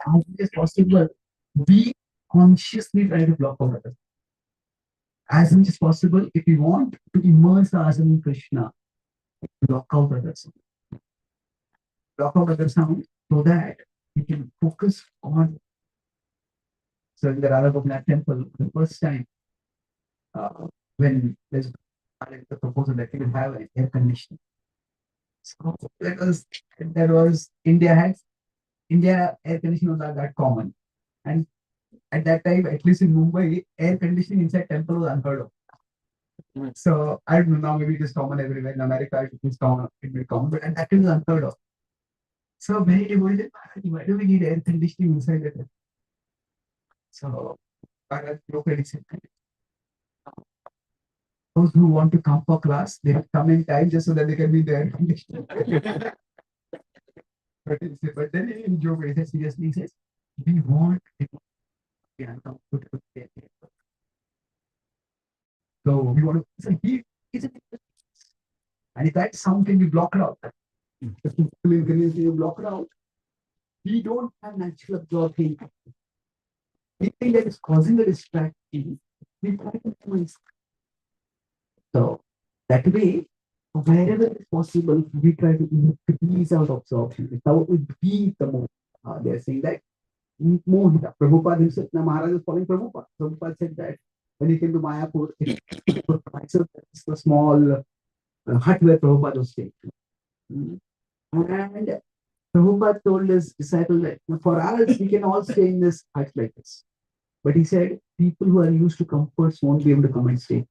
as much as possible, we consciously try to block out others. As much as possible, if we want to immerse ourselves in Krishna, block out others. Block out other sound so that we can focus on. So in the Radha Gopinath temple, the first time when there's the proposal that we will have an air conditioning. So that was India air conditioning was not that common. And at that time, at least in Mumbai, air conditioning inside temple was unheard of. So I don't know, now maybe it is common everywhere. In America, it is common, it will be common, but at that time it was unheard of. So many people said, why do we need air conditioning inside the temple? So Bharat locally said, those who want to come for class, they have come in time just so that they can be in the air conditioning. But then in joke, he seriously says, we want people to be uncomfortable. So we want to, so he is a, and if that sound can be blocked out, the physical inconvenience can be blocked out, we don't have natural absorption. Anything that is causing a distraction, we try to minimize. So that way, wherever it's possible, we try to increase our absorption. Without it be the more. They're saying that Mohita. Prabhupada himself, now Maharaj is following Prabhupada. Prabhupada said that when he came to Mayapur, it's a small hut where Prabhupada was staying. And Prabhupada told his disciple that for us, we can all stay in this hut like this. But he said, people who are used to comforts won't be able to come and stay.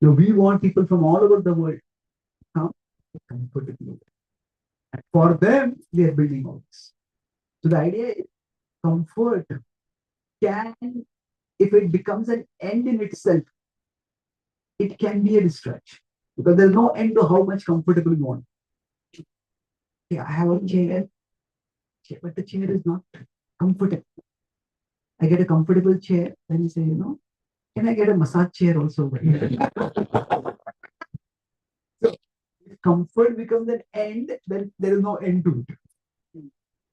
Now, we want people from all over the world to come comfortably. And for them, they are building all this. So the idea is comfort can, if it becomes an end in itself, it can be a distraction because there's no end to how much comfortable you want. Yeah, I have a chair, but the chair is not comfortable. I get a comfortable chair, then you say, can I get a massage chair also? So if comfort becomes an end, then there is no end to it.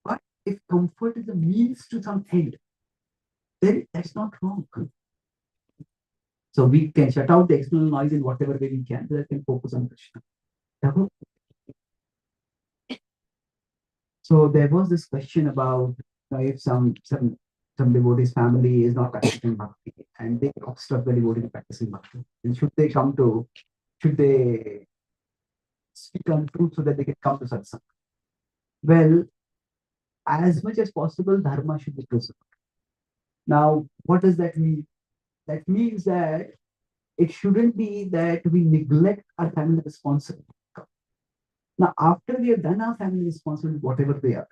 But if comfort is a means to some end, then that's not wrong. So we can shut out the external noise in whatever way we can, so that we can focus on Krishna. So there was this question about if some devotee's family is not practicing bhakti and they obstruct the devotee practicing bhakti, then should they speak on truth so that they can come to satsang? Well, as much as possible, dharma should be preserved. Now, what does that mean? That means that it shouldn't be that we neglect our family responsibility. Now, after we have done our family responsibility, whatever they are,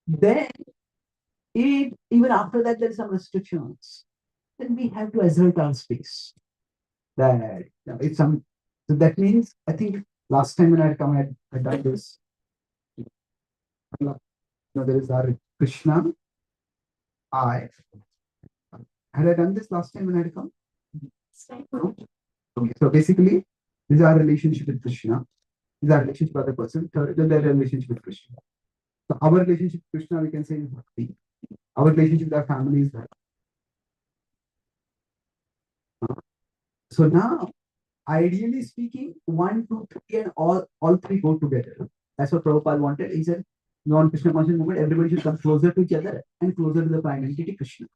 then even after that, there are some restrictions. Then we have to assert our space. That if some, so that means I think last time when I had come, I had done this. There is our Krishna. I had I done this last time when I had come. Okay, so basically, this is our relationship with Krishna. This is our relationship with other person. Then their relationship with Krishna. So our relationship with Krishna, we can say is bhakti. Our relationship with our family is that. So now, ideally speaking, 1, 2, 3, and all three go together. That's what Prabhupada wanted. He said, non-Krishna conscious movement, everybody should come closer to each other and closer to the prime entity Krishna.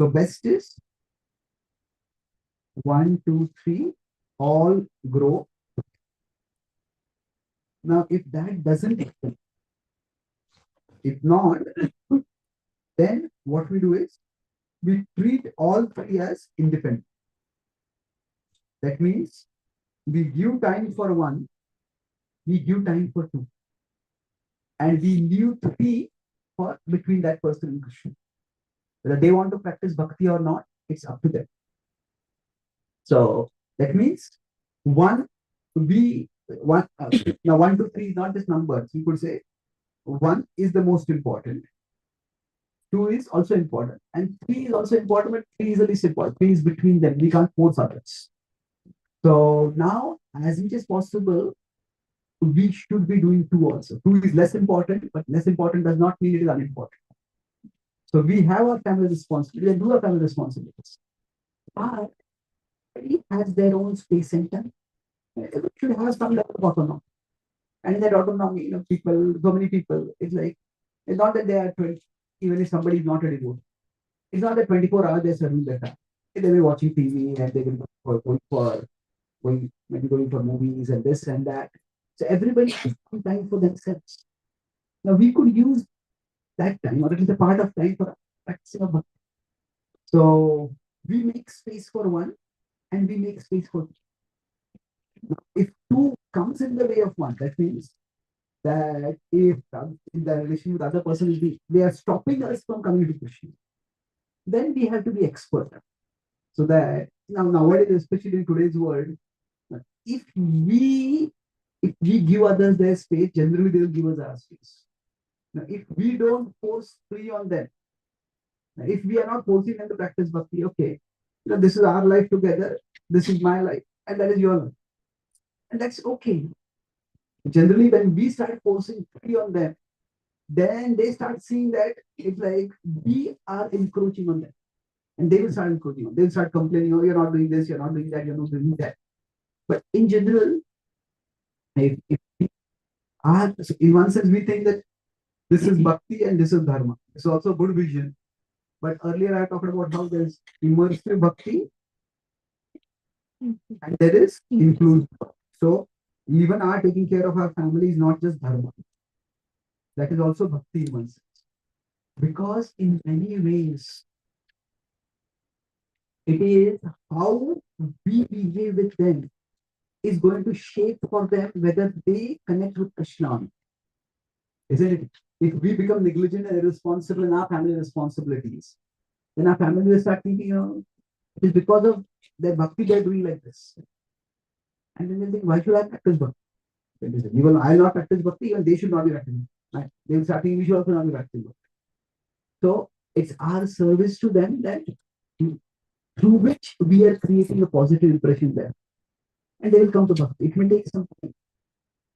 So best is 1, 2, 3, all grow. Now, if that doesn't happen, if not, then what we do is we treat all three as independent. That means we give time for one, we give time for two, and we leave three for between that person and Krishna. Whether they want to practice bhakti or not, it's up to them. So that means one, now 1 to 3 is not just numbers. We could say 1 is the most important, 2 is also important, and 3 is also important, but 3 is the least important. 3 is between them. We can't force others. So now, as much as possible, we should be doing 2 also. 2 is less important, but less important does not mean it is unimportant. So we have our family responsibility and do our family responsibilities. But everybody has their own space and time. Everybody should have some level of autonomy. And in that autonomy, people, so many people, it's not that they are 20, even if somebody is not a devotee. It's not that 24 hours they're serving their time. They will be watching TV and they will maybe going for movies and this and that. So everybody has some time for themselves. Now we could use that time, or at least a part of time for practicing a bhakti. So we make space for one and we make space for two. If two comes in the way of one, that means that if in the relation with other person is they are stopping us from coming to Krishna, then we have to be expert. So that nowadays, especially in today's world, if we if we give others their space, generally they will give us our space. Now, if we don't force free on them, if we are not forcing them to practice bhakti, okay, this is our life together, this is my life, and that is your life, and that's okay. Generally, when we start forcing free on them, then they start seeing that it's like we are encroaching on them, and they will start encroaching on. They'll start complaining, "Oh, you're not doing this, you're not doing that, you're not doing that." But in general, if we are, so in one sense, we think that this is bhakti and this is dharma. It's also a good vision. But earlier I talked about how there's immersive bhakti and there is inclusive. So even our taking care of our family is not just dharma. That is also bhakti in one sense. Because in many ways, it is how we behave with them is going to shape for them whether they connect with Krishna, isn't it? If we become negligent and irresponsible in our family responsibilities, then our family will start thinking, it is because of their bhakti they're doing like this. And then they'll think, why should I practice bhakti? Even I'll not practice bhakti, even they should not be practicing. Right? They'll start thinking, we should also not be practicing bhakti. So it's our service to them that through which we are creating a positive impression there. And they will come to bhakti. It may take some time.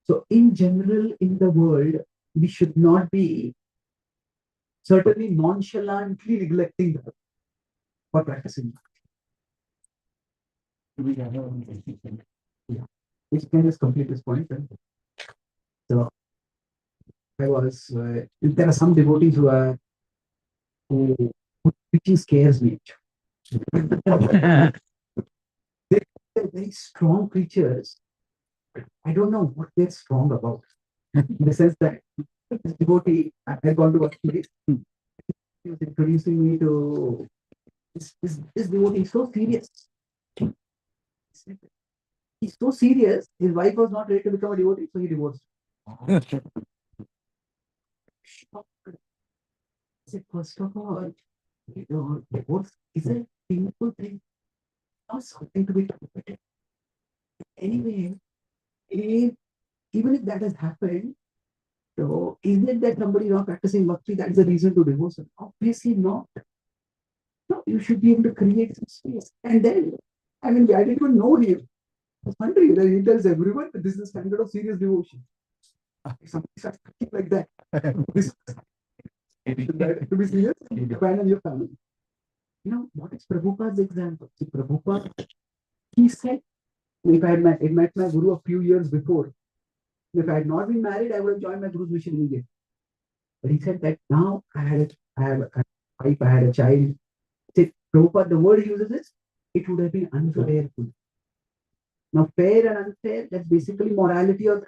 So in general, in the world, we should not be certainly nonchalantly neglecting that for practicing. Yeah. Which can just complete this point. Right? So there are some devotees who which scares me. They're very strong creatures. I don't know what they're strong about. In the sense that this devotee, I had gone to a place, he was introducing me to this devotee is so serious. He's so serious, his wife was not ready to become a devotee, so he divorced. I said, first of all, divorce is a painful thing, not something to be tolerated. Anyway, if, even if that has happened, so is it that somebody not practicing bhakti, that's the reason to divorce him? Obviously not. No, you should be able to create some space. And then, I mean, I didn't even know him. It's wondering that he tells everyone that this is the standard of serious devotion. If somebody starts thinking like that, this to be serious, abandon your family. What is Prabhupada's example? See, Prabhupada, he said, if I had met my guru a few years before, if I had not been married, I would have joined my guru's mission immediately. But he said that now I have a wife, I had a child. See, Prabhupada, the word he uses is, it would have been unfair to me. Now, fair and unfair, that's basically morality of.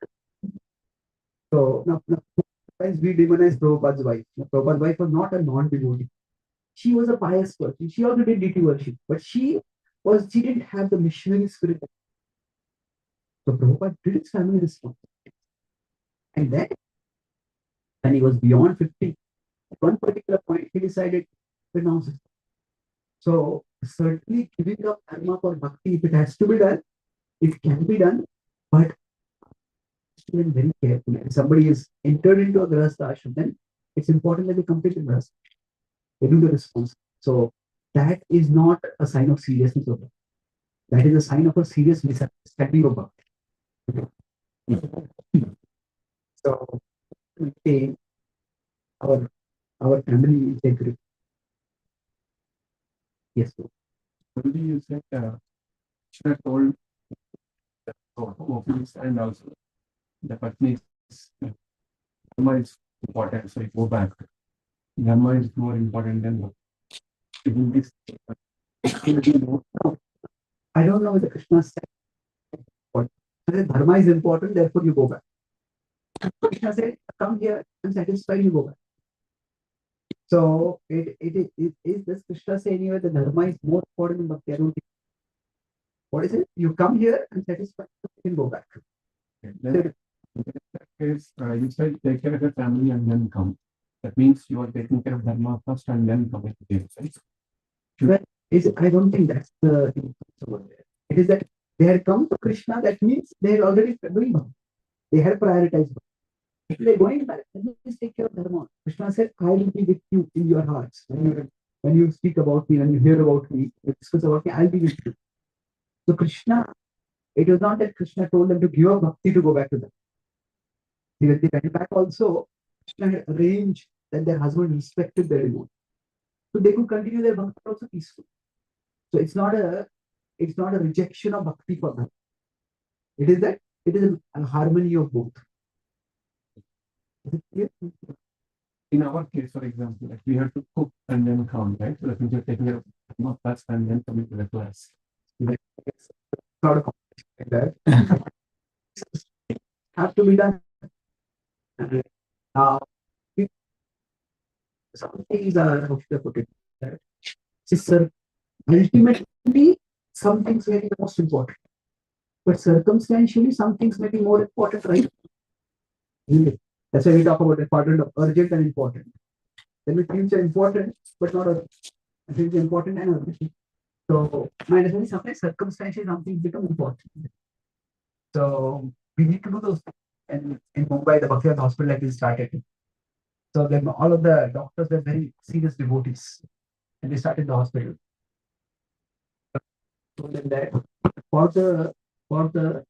So, now we demonize Prabhupada's wife. Now, Prabhupada's wife was not a non-devotee. She was a pious person. She also did deity worship, but she didn't have the missionary spirit. So Prabhupada did his family responsibility. And then, when he was beyond 50, at one particular point, he decided to renounce it. So certainly giving up dharma for bhakti, if it has to be done, it can be done, but very carefully. If somebody is entered into a grahastha ashram, then it's important that they complete the grahastha. They do the response. So that is not a sign of seriousness of it. That is a sign of a serious misunderstanding of bhakti. So we take our family integrity. Yes, sir. Maybe you said Krishna told gopis and also the Patnis, Dharma is important, so you go back. Dharma is more important than Bhakti. In this, I don't know whether Krishna said what. Dharma is important, therefore you go back. Krishna said, come here, I'm satisfied, you go back. So it is this Krishna saying anyway the dharma is more important than bhakti. I don't think. What is it? You come here and satisfied, you can go back. then, in that case, you said take care of your family and then come. That means you are taking care of Dharma first and then coming to the right? Well, I don't think that's the over there. It is that they had come to Krishna, that means they had already doing bhakti. They had prioritized bhakti. If they're going back, then please take care of dharma. Krishna said, I will be with you in your hearts. When you speak about me, when you hear about me, you discuss about me, I'll be with you. So Krishna, it was not that Krishna told them to give up bhakti to go back to them. When they went back also, Krishna had arranged that their husband respected their devotion. So they could continue their bhakti also peacefully. So it's not a rejection of bhakti for them. It is that it is a harmony of both. Is it clear? In our case, for example, like we have to cook and then come, right? So that means you're taking care of Dharma first and then coming to the class. Like, it's not a competition like that. Have to be done. Now, some things are how should I put it? That sir, ultimately, some things may be the most important, but circumstantially, some things may be more important, right? That's why we talk about important, urgent, and important. Then we things are important, but not urgent. I think important and urgent. So, my understanding sometimes circumstantially some things become important. So we need to do those things. And in Mumbai, the Bhakti hospital like is started. So then all of the doctors were very serious devotees, and they started the hospital. So then that for the proper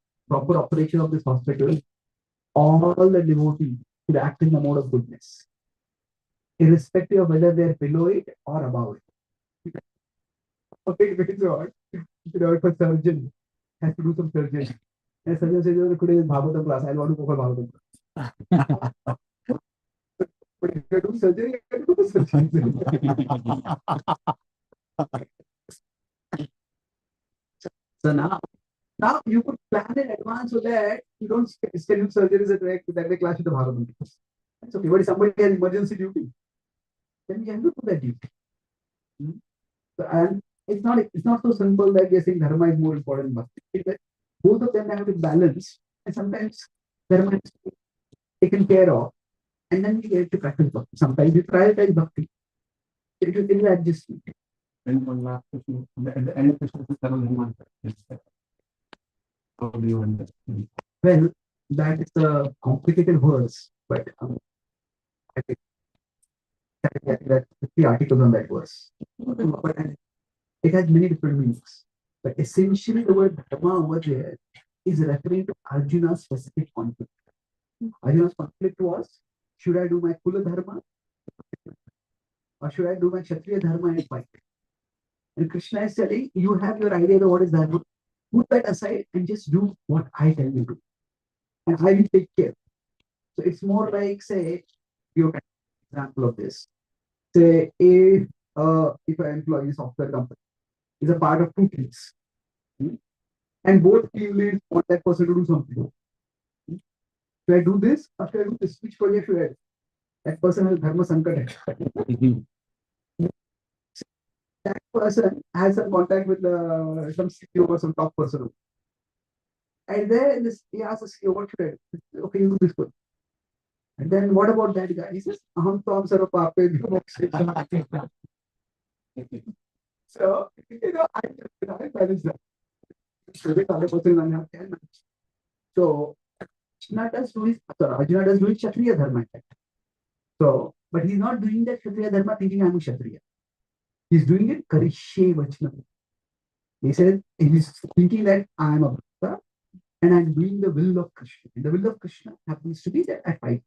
operation of this hospital, all the devotees should act in the mode of goodness, irrespective of whether they're below it or above it. Okay, because if a surgeon has to do some surgery, and surgeon says, "Oh, today is Bhagavatam class, I want to go for Bhagavatam class." But if you do surgery, you can do the surgery. So now you could plan in advance so that you don't schedule surgeries that they clash with the Bhagavatam class. That's okay. But if somebody has emergency duty, then you can do that duty. Hmm? So, and it's not so simple that we are saying dharma is more important than bhakti. It's that both of them have to balance, and sometimes dharma is taken care of, and then we get to practice bhakti. Sometimes we prioritize bhakti. It is an adjustment. And one last question. At the end of the question, Sarvam how do you understand? Well, that is a complicated verse, but I think that 50 articles on that verse. But it has many different meanings. But essentially, the word dharma over there is referring to Arjuna's specific conflict. Arjuna's conflict was, should I do my Kula dharma or should I do my Kshatriya dharma and fight? And Krishna is telling, you have your idea of what is dharma, put that aside and just do what I tell you to. And I will take care. So it's more like, say, you can example of this. Say, if an employee software company is a part of two teams, and both team leads want that person to do something. Should I do this or should I do this? Which project should I do? That person has dharma sankat. That person has some contact with some CEO or some top person. And then he asks the CEO, what should I do? Okay, you do this one. And then what about that guy? He says, Aham Tom Sarapa. So, I manage that. So, Arjuna does do his Kshatriya dharma. So, but he's not doing that Kshatriya dharma thinking I'm a Kshatriya. He's doing it Karishye Vachanam. He said he's thinking that I'm a Bhakta and I'm doing the will of Krishna. And the will of Krishna happens to be that I fight.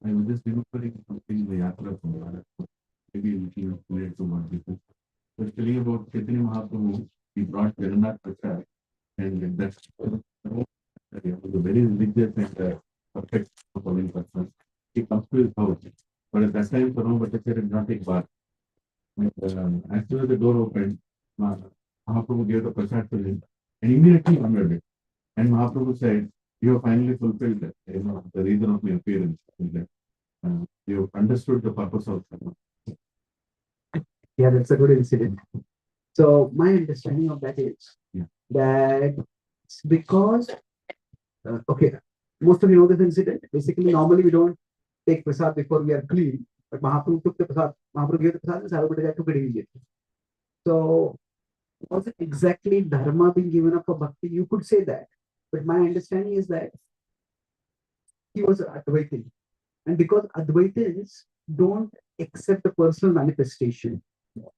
I was just remembering something in the Yatra from Bharat. Maybe a little related to what this is. I was telling about Chaitanya Mahaprabhu. He brought Jagannath Prasad, and that's he was a very religious and perfect following person. He comes to his house, but at that time, Sarvam Bhattacharya did not take bath. And, as soon as the door opened, Mahaprabhu gave the prasad to him, and immediately he honored it. And Mahaprabhu said, "You have finally fulfilled the reason of my appearance. You have understood the purpose of Dharma." Yeah, that's a good incident. So my understanding of that is Yeah. that it's because okay, most of you know this incident. Basically, normally we don't take prasad before we are clean, but Mahaprabhu took the prasad. Mahaprabhu gave the prasad, and Sarvabhatta took it immediately. So was it exactly dharma being given up for bhakti? You could say that, but my understanding is that he was Advaitin, and because Advaitins don't accept the personal manifestation,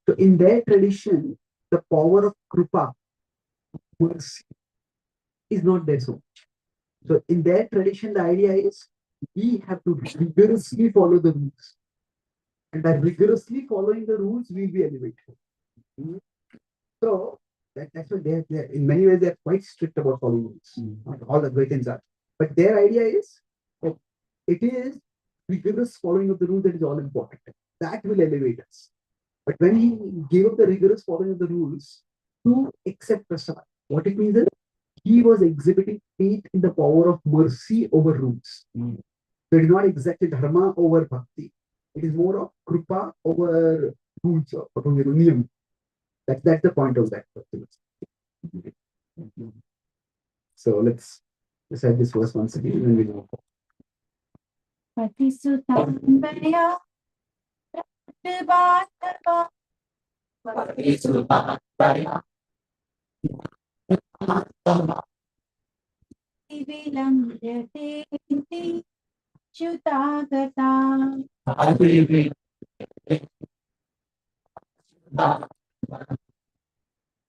so in their tradition, the power of krupa, mercy, is not there so much. So in their tradition, the idea is we have to rigorously follow the rules. And by rigorously following the rules, we'll be elevated. Mhm. So that's why they're in many ways they're quite strict about following rules. Not all Advaitins are. But their idea is that it is rigorous following of the rules that is all important. That will elevate us. But when he gave up the rigorous following of the rules to accept prasad, what it means is he was exhibiting faith in the power of mercy over rules. So it is not exactly dharma over bhakti. It is more of krupa over rules or niyam. That's the point of that. So let's recite this verse once again and we know. Patisutambaya Pratibhatava Vilamyate Chutagata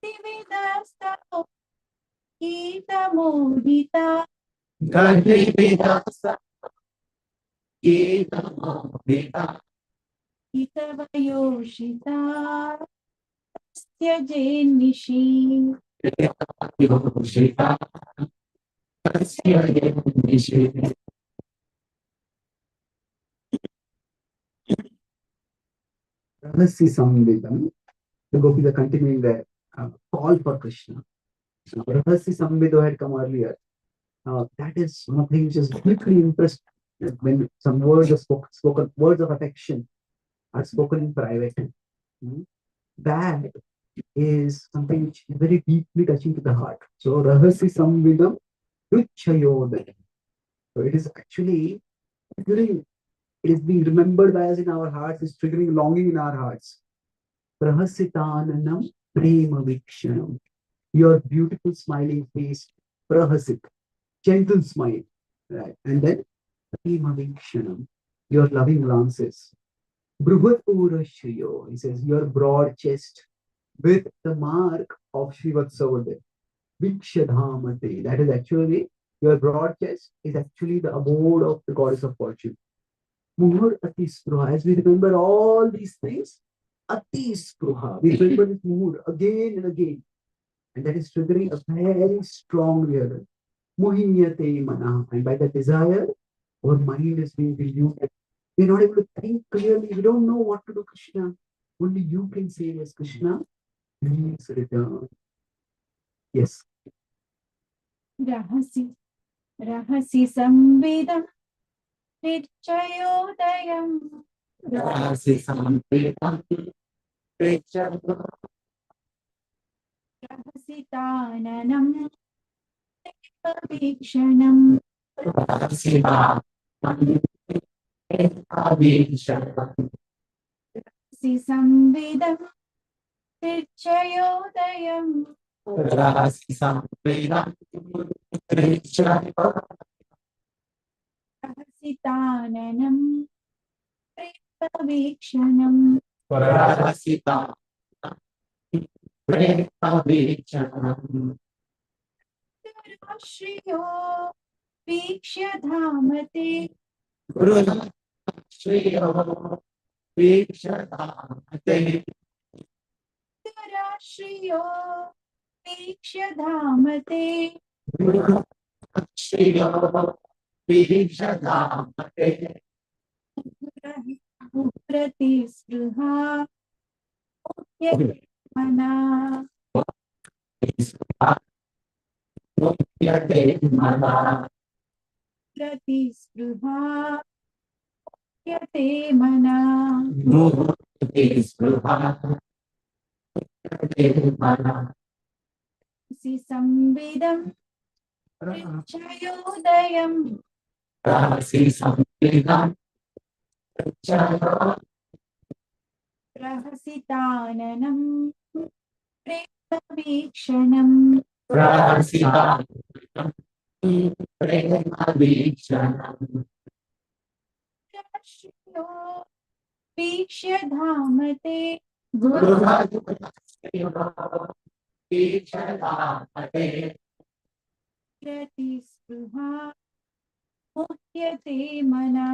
Dividasta Gita Mudita Gitavayoshita Tyajenishi Rahasi Samvedam. The gopis are continuing their call for Krishna. Rahasi Samvedo had come earlier. That is something which is deeply impressed when some words are spoken, words of affection are spoken in private. That is something which is very deeply touching to the heart. So Rahasi Samvidam Ruchayodaya. So it is actually triggering, it is being remembered by us in our hearts, it's triggering longing in our hearts. Prahasitananam Prema Vikshanam. Your beautiful smiling face, Prahasit, gentle smile. Right. And then Prema Vikshanam, your loving glances. Bruhat Urashriyo, he says, your broad chest with the mark of Shivatsavade. Vikshadhamate. That is actually your broad chest is actually the abode of the goddess of fortune. Muhur Ati Spruha. As we remember all these things, Ati Spruha. We remember this Muhur again and again. And that is triggering a very strong real. Mohinyate Mana. And by that desire, our mind is being deluded. We're not able to think clearly. We don't know what to do, Krishna. Only you can save us, Krishna. Please return. Yes. Rahasi Samvedam Nichayodayam Rahasitananam Vikshanam Samvedam Nichayodayam Rahasitananam Vikshanam Shriyo Vikshya Dhamate राश्रियो वीक्ष्य धामते प्रतिस्पृहा मना प्रतिस्पृहा यते मना सि संविदं क्षयोदयम् प्रहसिताननं प्रेमवीक्षणम् राश्रियो वीक्ष्य धामते प्रतिस्पृहा मुह्यते मना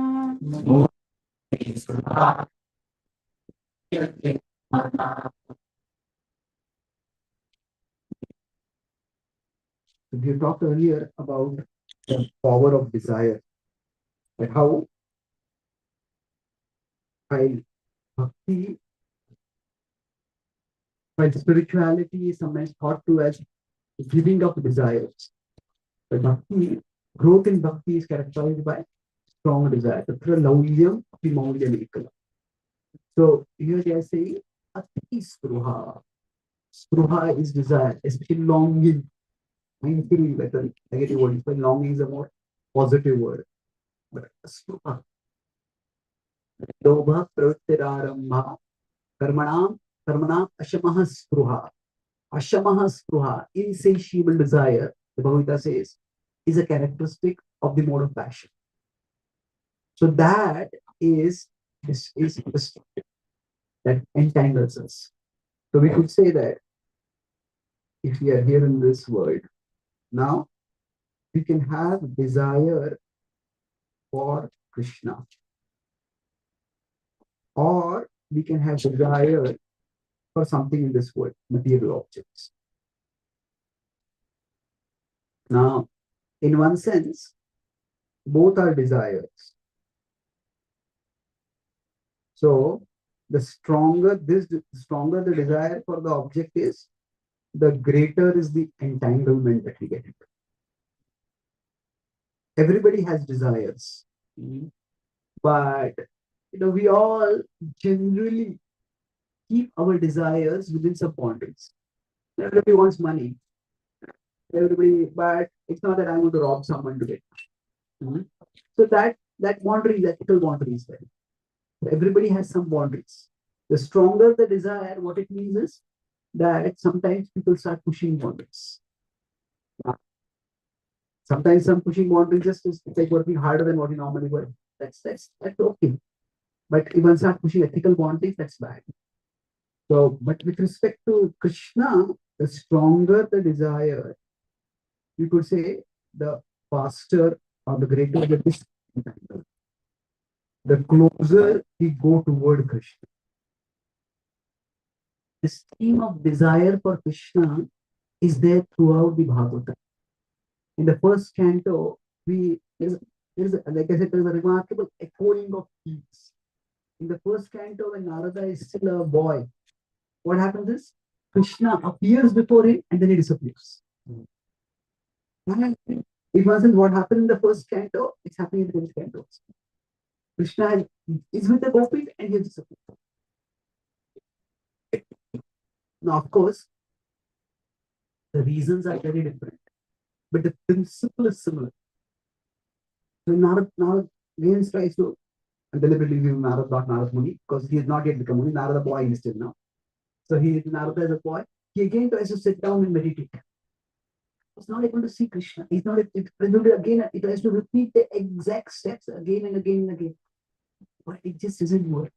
We talked earlier about the power of desire, and how while bhakti, while spirituality is sometimes thought to as giving up desires, but bhakti, growth in bhakti is characterized by strong desire. Tatra laulyam vimaulyam ekala. So here they are saying ati spruha. Spruha is desire, especially longing. I feel like the negative word, but longing is a more positive word. But spruha. Lobha pravrittirarambha karmanam karmanam ashamah spruha. Ashamah spruha, insatiable desire, the Bhagavad says, is a characteristic of the mode of passion. So that is that entangles us. So we could say that if we are here in this world, now we can have desire for Krishna, or we can have desire for something in this world, material objects. Now, in one sense, both are desires. So the stronger the desire for the object is, the greater is the entanglement that we get into. Everybody has desires, but we all generally keep our desires within some boundaries. Everybody wants money. But it's not that I'm going to rob someone to get money. So that boundary, that ethical boundary is there. Everybody has some boundaries. The stronger the desire, what it means is that sometimes people start pushing boundaries. Sometimes some pushing boundaries just is like working harder than what you normally work. That's okay. But if one start pushing ethical boundaries, that's bad. So, but with respect to Krishna, the stronger the desire, you could say the faster or the greater the distance, the closer we go toward Krishna. This theme of desire for Krishna is there throughout the Bhagavata. In the first canto, there's like I said, there's a remarkable echoing of keys. In the first canto, when Narada is still a boy, what happens is Krishna appears before him and then he disappears. It wasn't what happened in the first canto, it's happening in the next canto. Krishna is with the gopis and he disappears. Now, of course, the reasons are very different, but the principle is similar. So Narada again tries to deliberately give Narada, not Narada Muni, because he has not yet become Muni. Narada boy is still now. So Narada as a boy, he again tries to sit down and meditate. He's not able to see Krishna. He's not again, he tries to repeat the exact steps again and again and again. But it just doesn't work.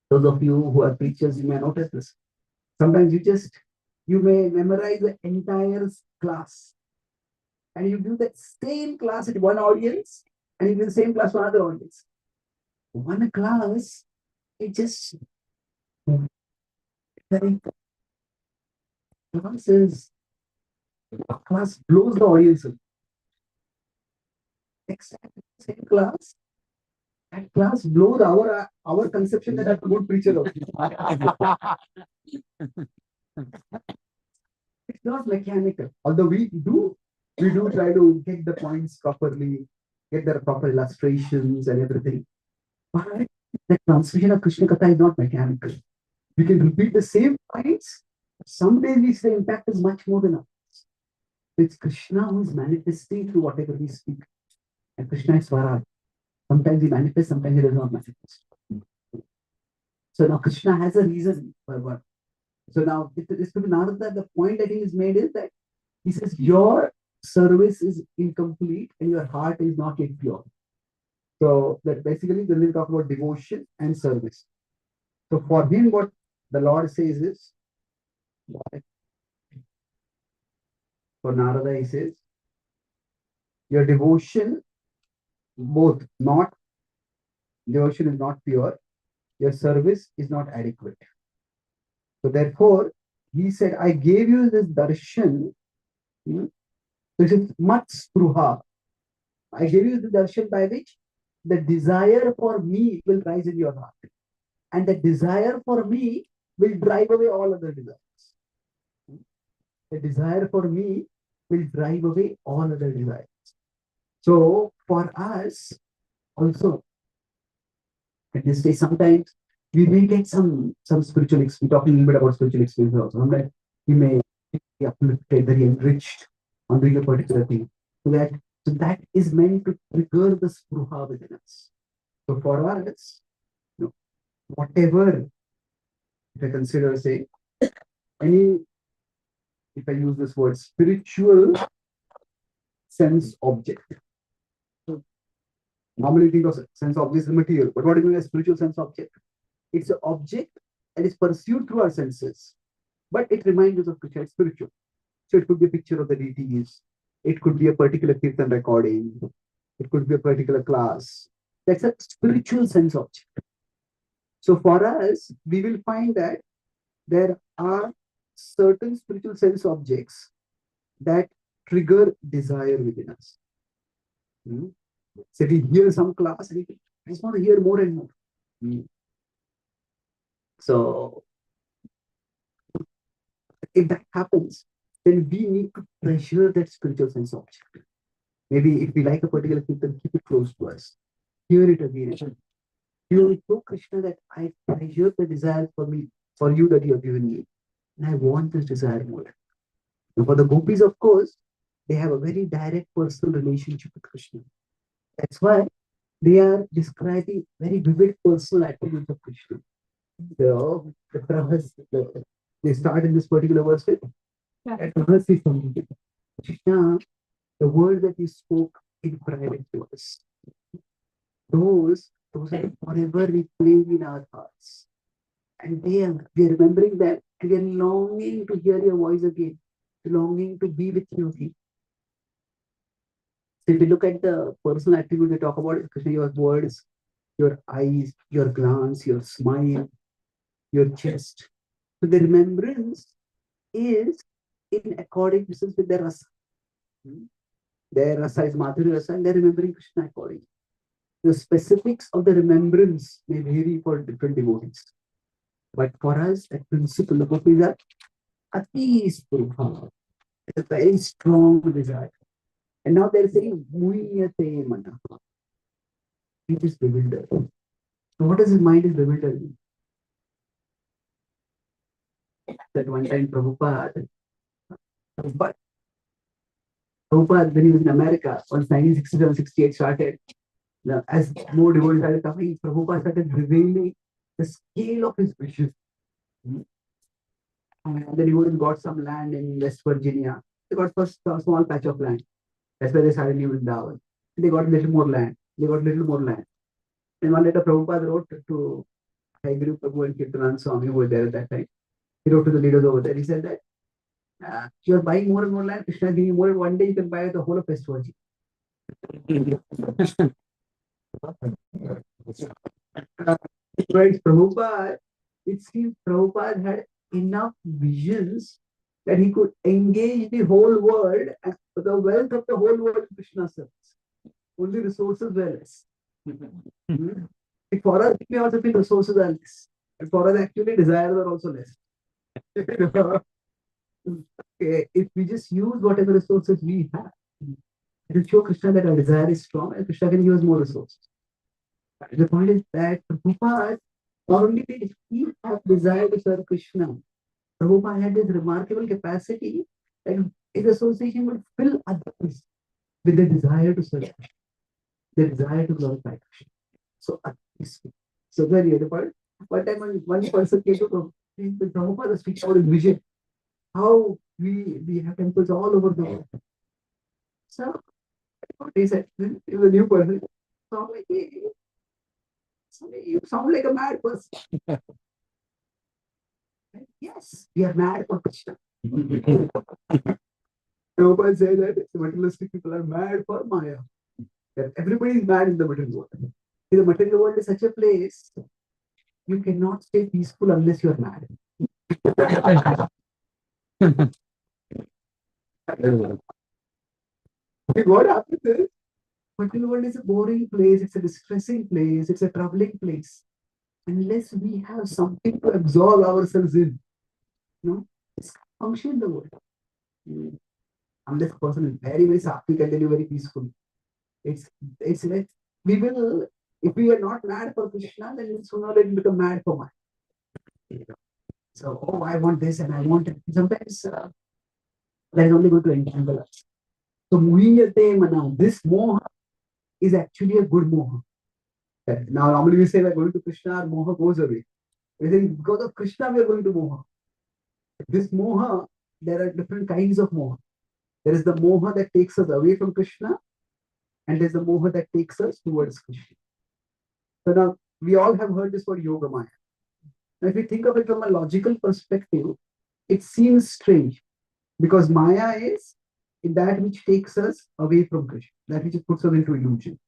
Those of you who are preachers, you may notice this. Sometimes you may memorize the entire class. And you do that same class at one audience, and in the same class for other audience. One class, it just like classes, a class blows the audience. Exactly same class. That class blows our conception that I'm a good preacher. It's not mechanical. Although we do try to get the points properly, get the proper illustrations and everything. But the transmission of Krishna Katha is not mechanical. We can repeat the same points. Some days the impact is much more than others. It's Krishna who is manifesting through whatever we speak. And Krishna is Swaraj. Sometimes he manifests, sometimes he does not manifest. So now Krishna has a reason for what. So now it is to Narada, the point that he is made is that he says, your service is incomplete and your heart is not yet pure. So that basically when we talk about devotion and service. So for him, what the Lord says is, for Narada, he says, your devotion, both not, devotion is not pure, your service is not adequate. So therefore, he said, I gave you this darshan, which is much spruha. I gave you the darshan by which the desire for me will rise in your heart. And the desire for me will drive away all other desires. The desire for me will drive away all other desires. So for us, also, at this stage, sometimes we may get some spiritual experience. We're talking a little bit about spiritual experience also. Sometimes we may be uplifted, very enriched on doing a particular thing. So that is meant to trigger the spruha within us. So for us, whatever, if I consider, say, any, if I use this word, spiritual sense object. So normally think of sense object as material, but what do you mean by spiritual sense object? It's an object that is pursued through our senses, but it reminds us of Krishna. It's spiritual. So it could be a picture of the deities. It could be a particular kirtan recording. It could be a particular class. That's a spiritual sense object. So for us, we will find that there are certain spiritual sense objects that trigger desire within us. So we hear some class and I just want to hear more and more. So if that happens, then we need to treasure that spiritual sense object. Maybe if we like a particular kirtan, keep it close to us. Hear it again. You will show Krishna that I treasure the desire for me, for you that you have given me. And I want this desire more. And for the gopis, of course, they have a very direct personal relationship with Krishna. That's why they are describing very vivid personal attributes of Krishna. They start in this particular verse with Krishna, the word that you spoke in private to us. Those are forever replaying in our hearts. And we are remembering that and we are longing to hear your voice again, longing to be with you again. So if you look at the personal attribute we talk about, Krishna, your words, your eyes, your glance, your smile, your chest. So the remembrance is in accordance with their rasa. Their rasa is Madhuri rasa, and they're remembering Krishna accordingly. The specifics of the remembrance may vary for different devotees. But for us, that principle of what is that? Ati Spurha. It's a very strong desire. And now they're saying, Muiyate Mana. It is bewildered. So what does his mind is bewildered? That one time Prabhupada, when he was in America, once 1967-68 started, as more devotees started coming, Prabhupada started revealing the scale of his wishes. And the devotees got some land in West Virginia. They got first a small patch of land. That's where they started New Vrindavan. They got a little more land. They got a little more land. And one letter Prabhupada wrote to Haguru Prabhu and Kirtanand Swami, who were there at that time. He wrote to the leaders over there. He said that you are buying more and more land. Krishna is giving you more, and one day you can buy the whole of West Virginia. Right, Prabhupada, it seems Prabhupada had enough visions that he could engage the whole world and the wealth of the whole world in Krishna service. Only resources were less. Hmm. For us, it may also be resources are less. And for us, actually, desires are also less. Okay, if we just use whatever resources we have, it will show Krishna that our desire is strong and Krishna can give us more resources. The point is that Prabhupada, not only did he have desire to serve Krishna, Prabhupada had this remarkable capacity that his association would fill others with the desire to serve Krishna, the desire to glorify Krishna. So, so very the point. One time, one person came to Prabhupada speak about his vision, how we have temples all over the world. So, he said, he was a new person. Swami, you sound like a mad person. Yes, we are mad for Krishna. Prabhupada says that the materialistic people are mad for Maya. That everybody is mad in the material world. The material world is such a place, you cannot stay peaceful unless you are mad. What happens is, material world is a boring place, it's a distressing place, it's a troubling place. Unless we have something to absorb ourselves in, it's function in the world. Unless a person is very, very sattvic and then you're very peaceful. It's like we will, if we are not mad for Krishna, then we'll sooner or later become mad for Maya. So, oh, I want this and I want it. Sometimes that is only going to entangle us. So, muhiyate mana, this moha is actually a good moha. Now, normally we say we're going to Krishna, our moha goes away. We think because of Krishna, we are going to moha. This moha, there are different kinds of moha. There is the moha that takes us away from Krishna, and there's the moha that takes us towards Krishna. So now we all have heard this word yoga maya. Now, if you think of it from a logical perspective, it seems strange because maya is that which takes us away from Krishna, that which puts us into illusion.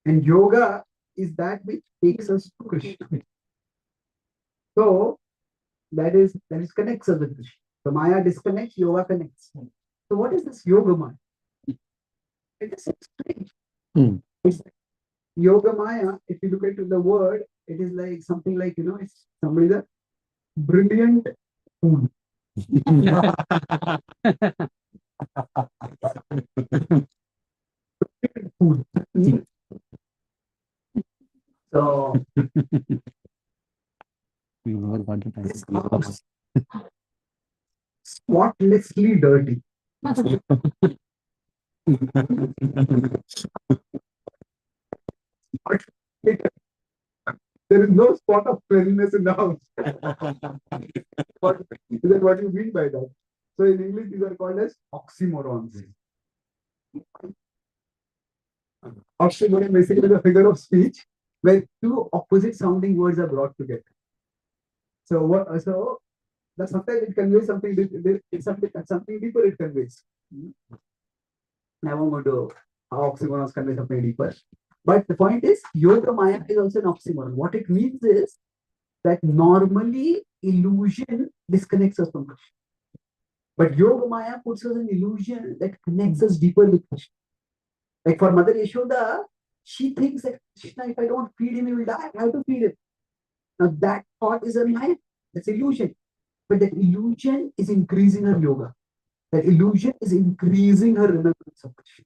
And yoga is that which takes us to Krishna. So that is connects us with Krishna. So maya disconnects, yoga connects. So what is this yoga maya? It is strange. It's yoga maya, if you look at the word, it is like something like, it's somebody the brilliant fool. Fool. So this comes spotlessly dirty. There is no spot of cleanliness in the house. What is that what you mean by that? So in English, these are called as oxymorons. Oxymoron basically is a figure of speech where two opposite sounding words are brought together. So what? So that sometimes it conveys something. It's something deeper. It conveys. I won't go to how oxymorons convey something deeper. But the point is, yoga maya is also an oxymoron. What it means is that normally illusion disconnects us from Krishna. But yoga maya puts us in illusion that connects us deeper with Krishna. Like for Mother Yashoda, she thinks that Krishna, if I don't feed him, he will die. I have to feed him. Now that thought is a maya. That's illusion. But that illusion is increasing her yoga. That illusion is increasing her remembrance of Krishna.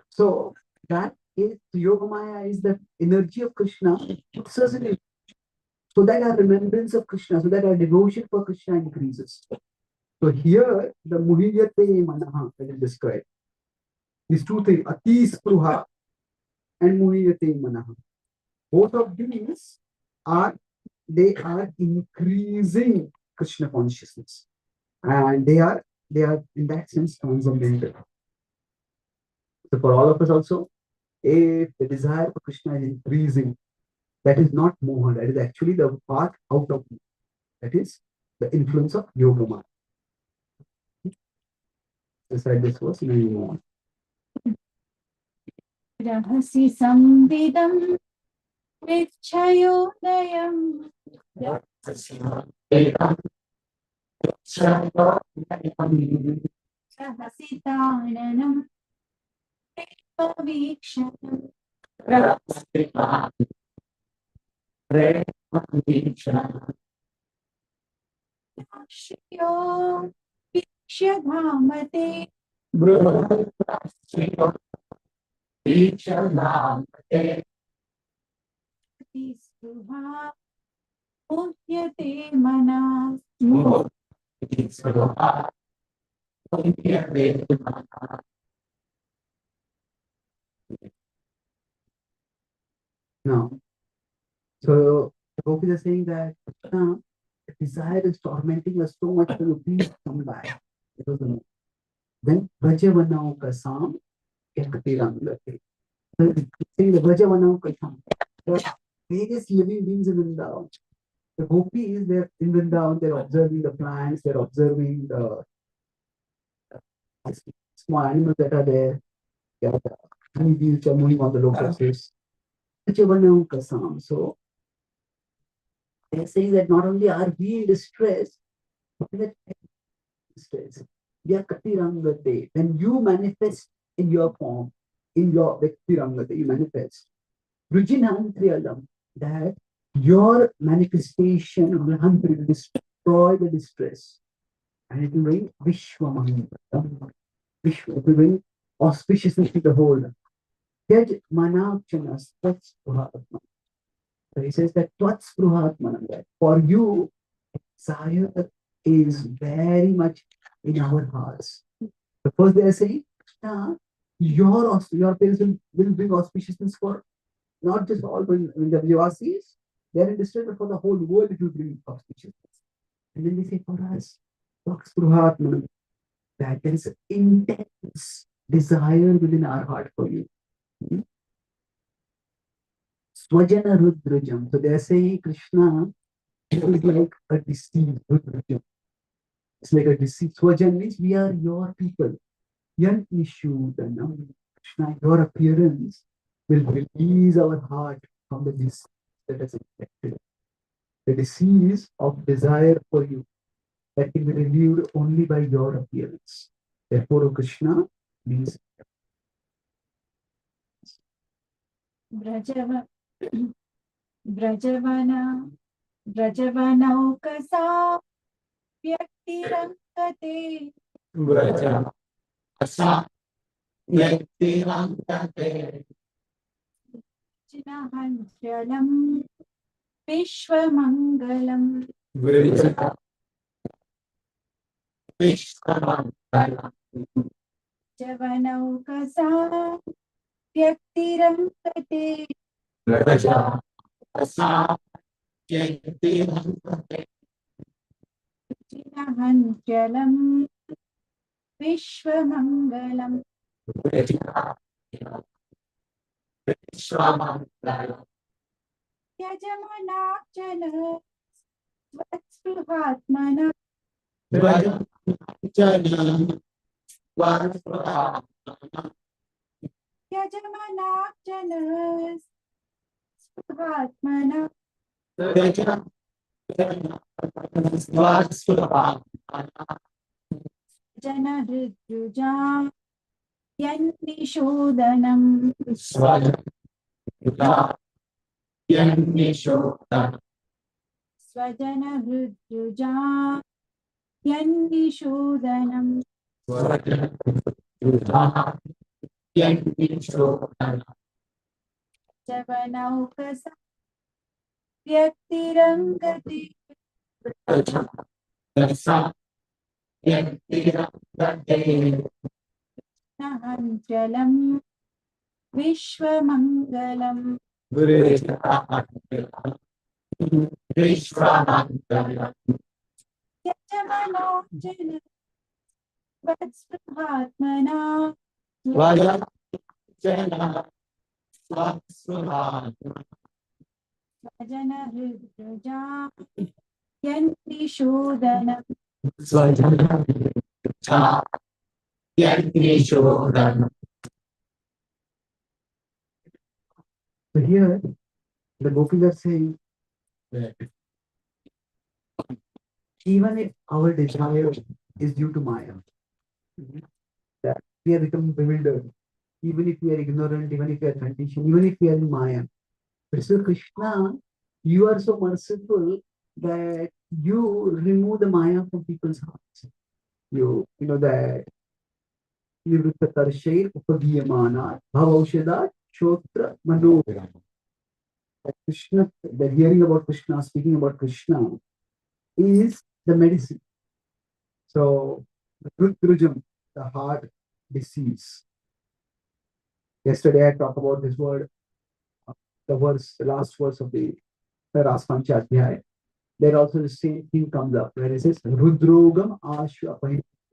So that is yoga maya is the energy of Krishna puts us in illusion. So that our remembrance of Krishna, so that our devotion for Krishna increases. So here, the muhiyate manaha that is described. These two things, ati spruha and muhiyate manaha. Both of these are increasing Krishna consciousness, and they are in that sense transcendental. So for all of us also, if the desire for Krishna is increasing, that is not moha, that is actually the path out of moha. That is the influence of yoga maya. Inside this verse, we move on. रहसि संविदं विच्छयोदयम् रहसि ताननं प्रेमवीक्षणम् श्रियो वीक्ष्य धामते स्पृहा मुह्यते मना Now, so the Gopis are saying that Krishna, the desire is tormenting us so much, can you please come back? Because then Brajavanao Kasam Yakatiramlate. So it's saying the Brajavanao Kasam. There are various living beings in Vrindavan. The Gopi is there in Vrindavan, they're observing the plants, they're observing the small animals that are there. Yeah, the honeybees which are moving on the locusts. Brajavanao Kasam. So they're saying that not only are we in distress, but that distress. Yakatiramlate. When you manifest in your form, in your Yakatiramlate, you manifest. Vrijinantriyalam, that your manifestation will destroy the distress. And it will bring Vishwamanga. Vishwa, it will bring auspiciousness to the whole. Yaj manakchanas twats pruhatmana. So he says that twats pruhatmana, that for you, desire is very much in our hearts. The first they are saying, your parents will bring auspiciousness for not just all when the Vivasis, they are in distress, but for the whole world it will bring auspiciousness. And then they say for us, that there is an intense desire within our heart for you. Swajana Rudrajam. So they are saying Krishna is like a deceived Rudrajam. It's like a deceived. Swajan means we are your people. Yan issue, Krishna, your appearance will release our heart from the disease that has infected. The disease of desire for you that can be relieved only by your appearance. Therefore, O Krishna, please. ब्रजव ब्रजवना ब्रजवनौकसा व्यक्तिरङ्गते चिनहञ्चलं विश्वमङ्गलम् ब्रजवनौकसा व्यक्तिरङ्गते चिनहञ्चलं विश्वमङ्गलम् यजमानार्चन स्वस्पृहात्मना यजमानार्चन स्पृहात्मना जनहृद्युजा यन्निषूदनम् स्वजनहृद्युजा यन्निषूदनम् जवनौकसा व्यक्तिरङ्गते नहञ्चलं विश्वमङ्गलम् यजमानार्चन वत्स्पृहात्मना स्वजनहृद्युजा यन्निषूदनम् So here, the gopis are saying that even if our desire is due to Maya, that we have become bewildered, even if we are ignorant, even if we are conditioned, even if we are in Maya. But so Krishna, you are so merciful that you remove the Maya from people's hearts. You know that Nivrittatarshir Upagiyamana Bhavaushada Shotra Mano. That Krishna, the hearing about Krishna, speaking about Krishna is the medicine. So the Rudrajam, the heart disease. Yesterday I talked about this word, the verse, the last verse of the Raspancha Adhyaya. There also the same thing comes up where it says Rudrogam Ashwa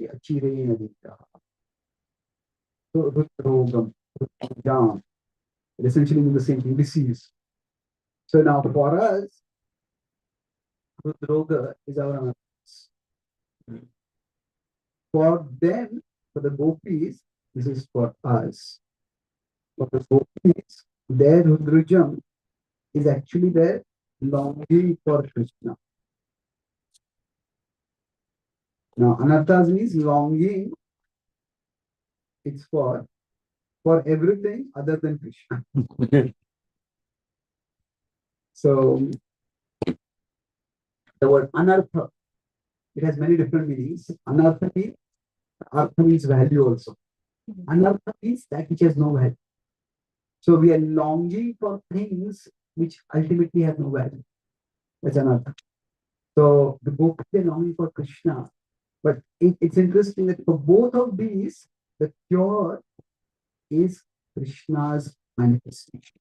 Achirena Dita. So Rudrogam, Rudrogam. It essentially means the same thing, disease. So now for us, Rudroga is our awareness. For them, for the gopis, this is for us. For the gopis, their Rudrajam is actually their longing for Krishna. Now, anarthas means longing. It's for everything other than Krishna. So, the word anartha, it has many different meanings. Anartha means, artha means value also. Anartha means that which has no value. So, we are longing for things which ultimately have no value. That's anartha. So, the gopis are longing for Krishna. But it's interesting that for both of these, the cure is Krishna's manifestation.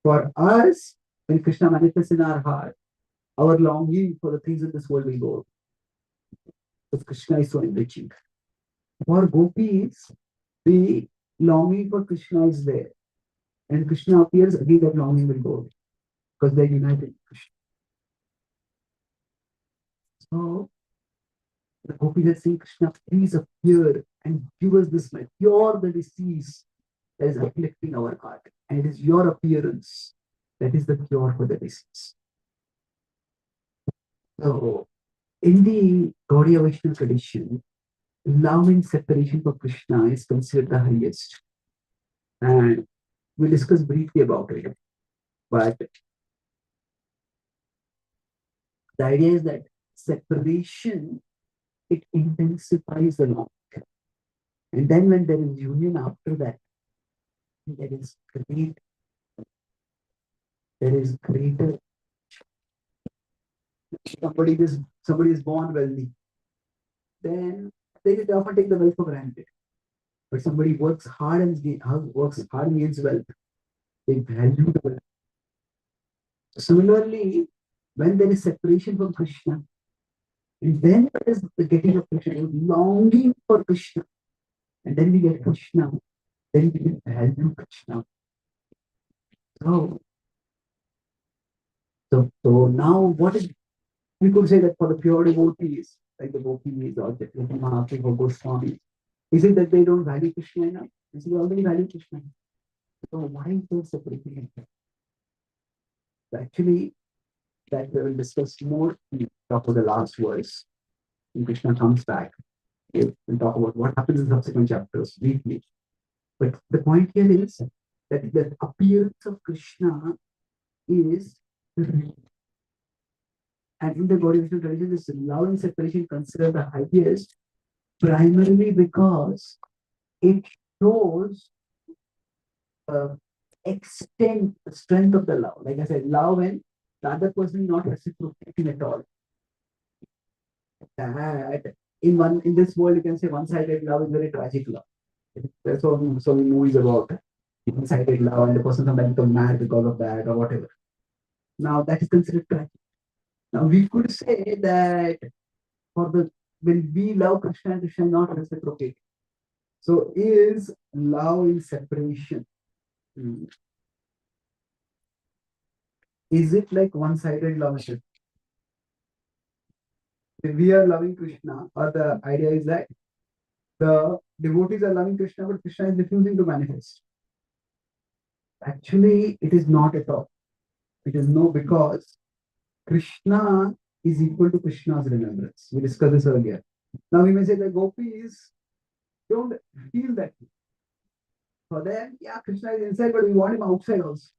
For us, when Krishna manifests in our heart, our longing for the things in this world will go. Because Krishna is so enriching. For gopis, the longing for Krishna is there. And Krishna appears, again that longing will go. Because they're united with Krishna. So, the gopis are saying, Krishna, please appear and give us this life. Cure the disease that is afflicting our heart. And it is your appearance that is the cure for the disease. So, in the Gaudiya Vaishnava tradition, love and separation for Krishna is considered the highest. And we'll discuss briefly about it. But the idea is that separation, it intensifies the love. And then when there is union after that, there is greater. Somebody is born wealthy, then they often take the wealth for granted. But somebody works hard and gains wealth, they value the wealth. Similarly, when there is separation from Krishna, and then there is the getting of Krishna, longing for Krishna, and then we get Krishna, then we can value Krishna. So now what is, we could say that for the pure devotees, like the gopis or the Mahaprabhu or Goswami, is it that they don't value Krishna enough? Is it they already value Krishna? So why is there separation? Actually, that we will discuss more in talk about the last verse. When Krishna comes back, we'll talk about what happens in subsequent chapters briefly. But the point here is that the appearance of Krishna is real. And in the Gaudiya Vaishnava tradition, this love and separation considered the highest, primarily because it shows the extent, the strength of the love. Like I said, love when the other person is not reciprocating at all. That in this world, you can say one-sided love is very tragic love. There's so many movies about one-sided love, and the person sometimes becomes mad because of that or whatever. Now that is considered tragic. Now we could say that when we love Krishna, Krishna is not reciprocating. So is love in separation? Is it like one-sided love? If we are loving Krishna, or the idea is that the devotees are loving Krishna, but Krishna is refusing to manifest. Actually, it is not at all. It is no, because Krishna is equal to Krishna's remembrance. We discussed this earlier. Now we may say the gopis don't feel that. For them, yeah, Krishna is inside, but we want him outside also.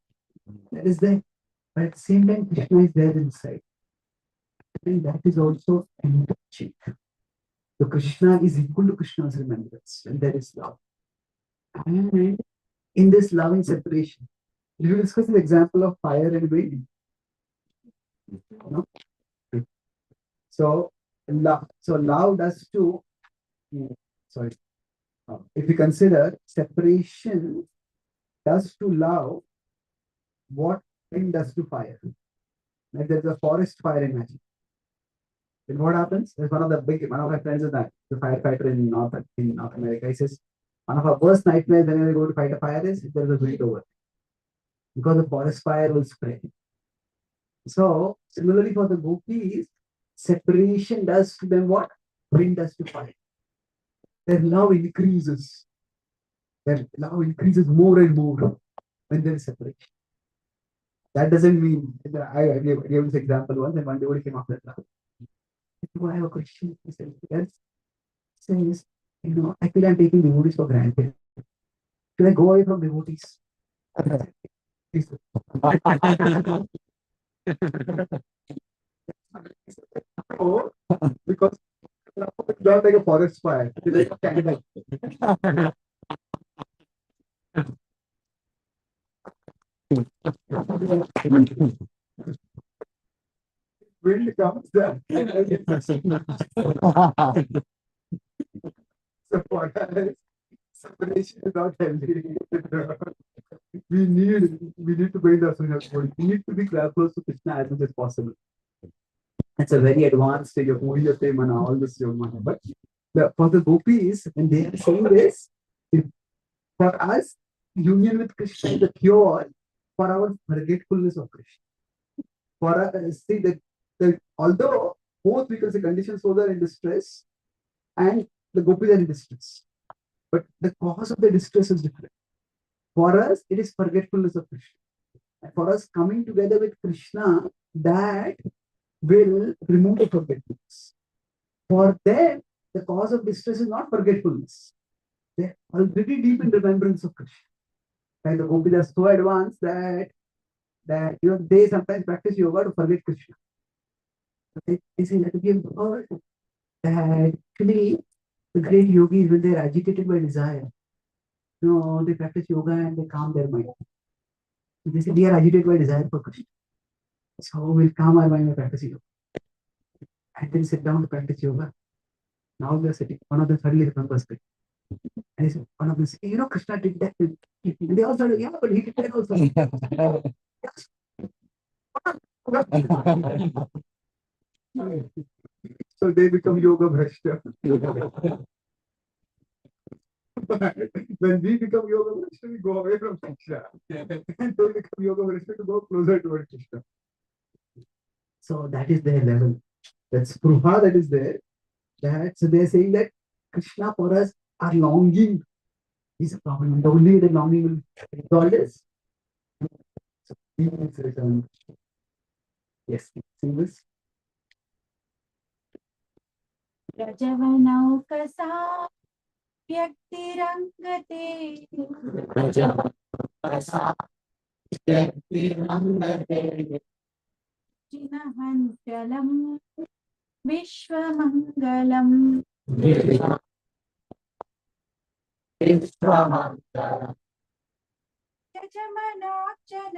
That is there. But at the same time, Krishna is there inside. And that is also enriching. So Krishna is equal to Krishna's remembrance, and there is love. And in this loving separation, did you discuss the example of fire and wind? No? So love does to, sorry, if we consider separation does to love what wind does to fire. Like there's a forest fire, imagine. Then what happens? There's one of my friends is that the firefighter in North America. He says one of our worst nightmares when we go to fight a fire is if there is a wind over, because the forest fire will spread. So similarly for the gopis, separation does to them what wind does to fire. Their love increases. Their love increases more and more when there is separation. That doesn't mean I gave this example once, and one devotee came after that. I have a question. He says, I feel I'm taking devotees for granted. Should I go away from devotees? Oh, because it's not like a forest fire. It's like a candle. Wind comes there. So for us, separation is not healthy. We need to build ourselves. We need to be close to Krishna as much as possible. It's a very advanced stage of Muriyate Mana, all this yoga. But for the gopis, when they are saying this, for us, union with Krishna is the cure for our forgetfulness of Krishna. For us, see that although both we can say conditioned souls are in distress and the gopis are in distress, but the cause of the distress is different. For us, it is forgetfulness of Krishna. And for us, coming together with Krishna, that will remove the forgetfulness. For them, the cause of distress is not forgetfulness. They're already deep in remembrance of Krishna. And the gopis are so advanced that they sometimes practice yoga to forget Krishna. They say that we have heard that actually the great yogis, when they're agitated by desire, they practice yoga and they calm their mind. So they say we are agitated by desire for Krishna. So we'll calm our mind by practicing yoga. And then sit down to practice yoga. Now we are sitting. One of them suddenly remembers Krishna. And he said, one of them said, Krishna did that. They all said, yeah, but he did that also. So they become yoga bhrashta. But when we become yoga bhrashta, we go away from Krishna. And they become yoga bhrashta to go closer towards Krishna. So that is their level. That's Prabha that is there. So they're saying that Krishna for us, our longing is a problem. The only way the longing will resolve is so he needs return. Yes, see this? रजवनौकसा व्यक्तिरङ्गते जिनहन्त्यलं विश्वमङ्गलम् यजमनार्चन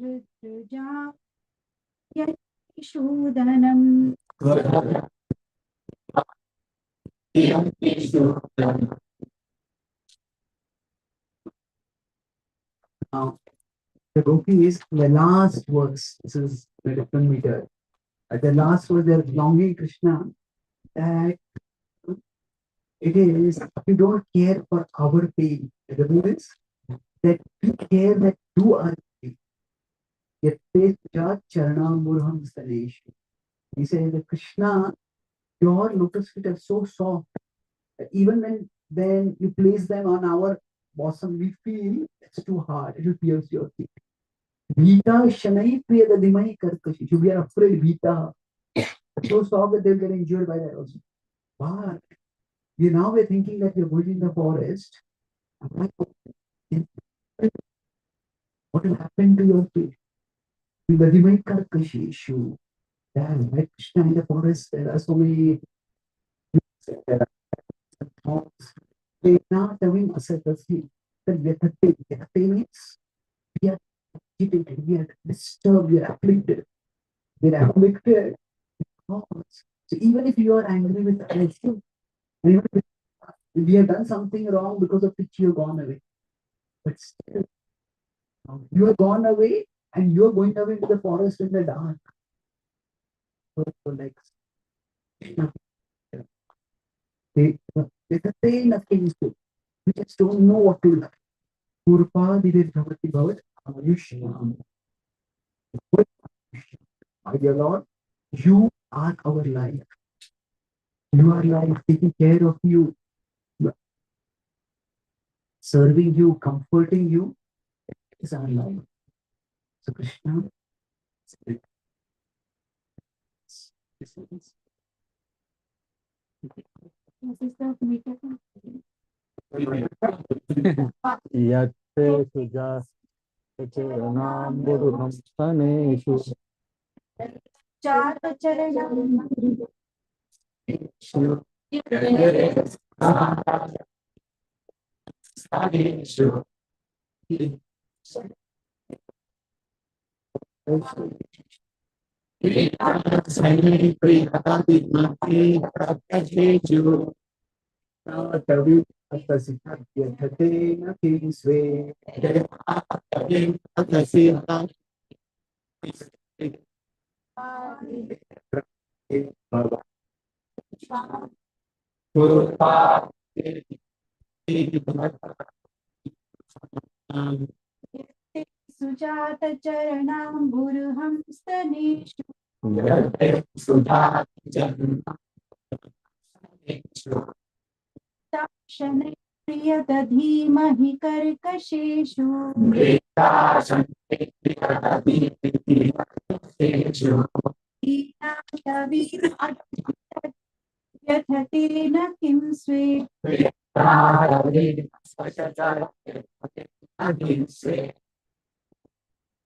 Rutuja यशूदनम् Now, the gopi is the last verse. This is a different meter. At the last verse, they're longing Krishna that it is, we don't care for our pain. The meaning is that we care that you are happy. Yatte puja charanamurham staneshu. He says that Krishna, your lotus feet are so soft. That even when you place them on our bosom, we feel it's too hard. It will pierce your feet. Vita Shanai Priyadadimai Karkashi. We are afraid Vita. So soft that they'll get injured by that also. But we're thinking that you're going in the forest. What will happen to your feet? Priyadadimai Karkashi issue. Damn, like Krishna in the forest, there are so many thoughts. They not having asatasi. The Vyatate means we are agitated, we are disturbed, we are afflicted, we are afflicted. Thoughts. So even if you are angry with others, and even if we have done something wrong because of which you have gone away, but still you have gone away and you are going away to the forest in the dark. So like they say nothing is good. We just don't know what to do. Purvadidir bhavati bhavat ayushyam. My dear Lord, you are our life. You are life, taking care of you, serving you, comforting you is our life. So Krishna, यत्ते सुजातचरणाम्बुरुहं स्तनेषु Sujata charanam buruham staneshu. Shanai priyadadhimahi karkasheshu. Yathatena kim swe.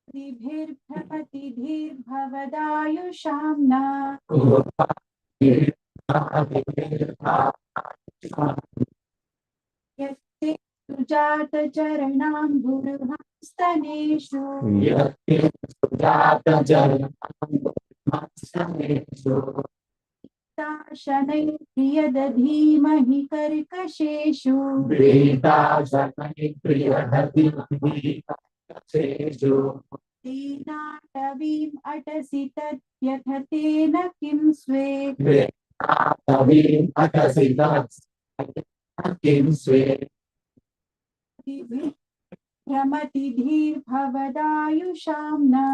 Dhirbhavati dhirбhavadayushamna. Yatte sujata charanam buruham staneshu. Shanai priyadadhimahi karkasheshu. Teenatavim atasi tatyathatena kim swe. Ramati dhirbhavadayushamna.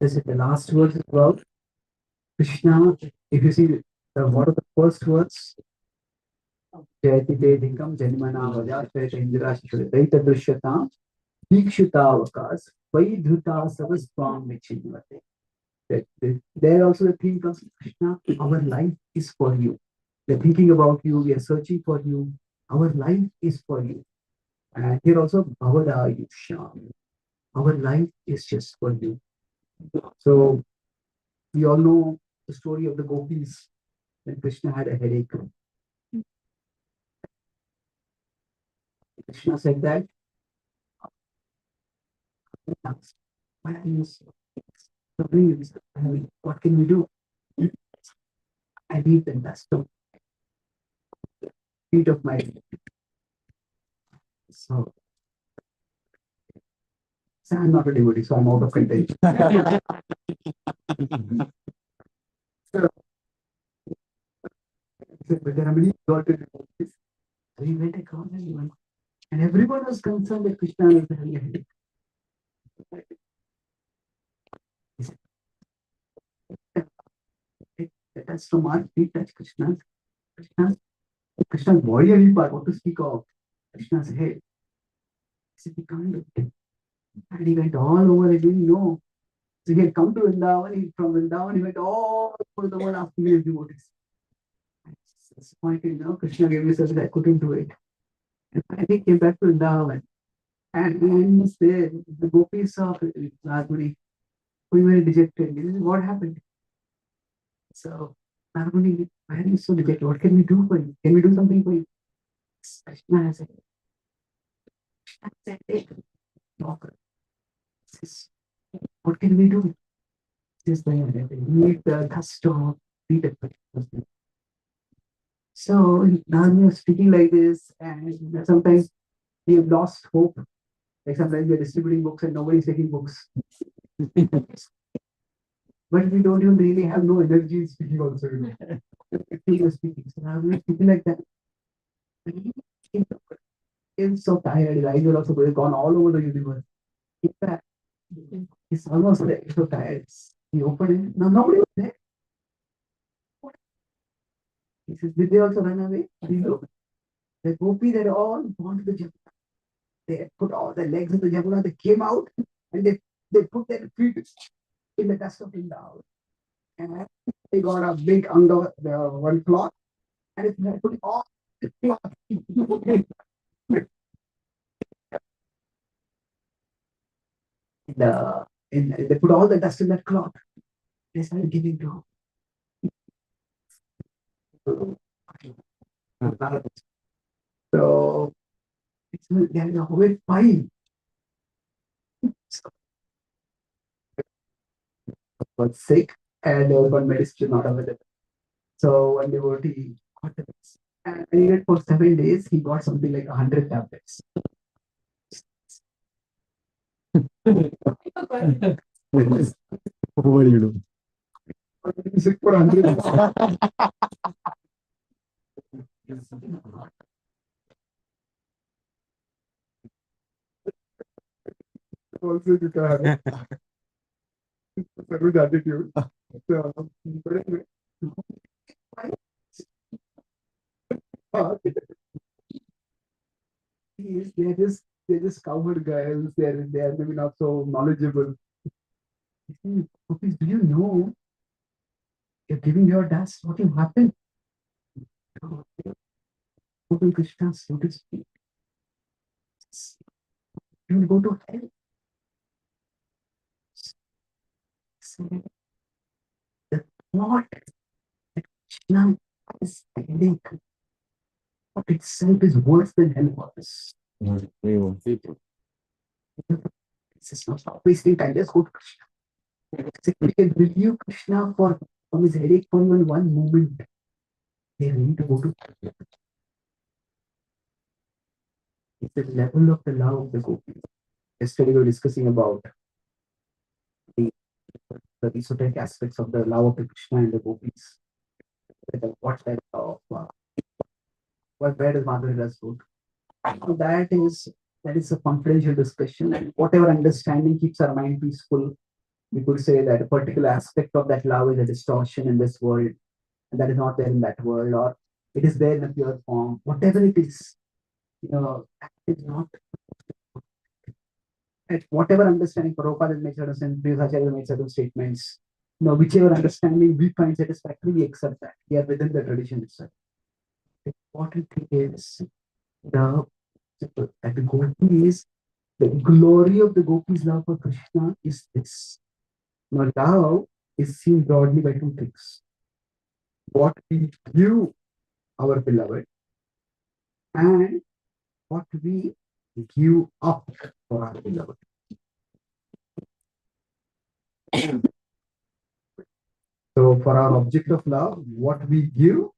this is the last words about Krishna. If you see what are the first words? Jayati Vedikam Janmana Vaja Shweta Indra Shweta Drishyata Vikshutavakas Vaidhuta Savasvam Vichinvate. There also the theme comes, Krishna, our life is for you. We're thinking about you, we are searching for you. Our life is for you. And here also, Bhavadayusham. Our life is just for you. So we all know the story of the gopis when Krishna had a headache. Krishna said that, what can we do? I need the dust of feet of my so I'm not a devotee, so I'm out of contention. So, but there are many devotees. So he went across and everyone was concerned that Krishna was having a headache. He said, let us from our feet touch Krishna's body and part, what to speak of Krishna's head. He said, we can't do it. And he went all over, he didn't know. So he had come to Vrindavan, from Vrindavan, he went all over the world asking his devotees. Disappointed, Krishna gave me service, I couldn't do it. And finally came back to Vrindavan. And he's there, the gopis saw Narmani, who were dejected. This is what happened. So, Narmani, why are you so dejected? What can we do for you? Can we do something for you? Krishna has said, what can we do? This is need the dust of feet. So now we are speaking like this, and sometimes we have lost hope. Like sometimes we are distributing books and nobody's taking books. But we don't even really have no energy in speaking also. We are speaking. So now we are speaking like that. He's so tired. His eyes are also gone all over the universe. In fact, he's almost there. He's so tired. He opened it. Now nobody was there. He says, did they also run away? The gopis had all gone to the Jamuna. They had put all their legs in the Jamuna. They came out and they put their feet in the dust of Vrindavan. And they got a big under one cloth and they put all the cloth. They put all the dust in that cloth. They started giving to so they are always fine. So, was sick and one medicine not available. So one devotee got the medicine. And he went for 7 days, he got something like 100 tablets. What do you do? Sick for 100. Also, you can have service attitude. So, but anyway. They're just cowherd guys. They're maybe not so knowledgeable. Please, do you know you're giving your dust? What will happen? Open Krishna, so to speak. You will go to hell. So, the thought that Krishna is headache of itself is worse than hell was. This is not wasting time. Just go to Krishna. We can review Krishna from his headache for even one moment. They need to go to Krishna. It's the level of the love of the gopis. Yesterday we were discussing about the esoteric aspects of the love of the Krishna and the gopis. What type of where does Madhurya's go? So that is a confidential discussion, and whatever understanding keeps our mind peaceful. We could say that a particular aspect of that love is a distortion in this world, and that is not there in that world, or it is there in a pure form. Whatever it is, that is not. At whatever understanding Prabhupada has made certain Acharya made certain statements, whichever understanding we find satisfactory, we accept that. We are within the tradition itself. The important thing is the gopis, the glory of the gopis' love for Krishna is this. Now, love is seen broadly by two things. What we give our beloved and what we give up for our beloved. So, for our object of love, what we give,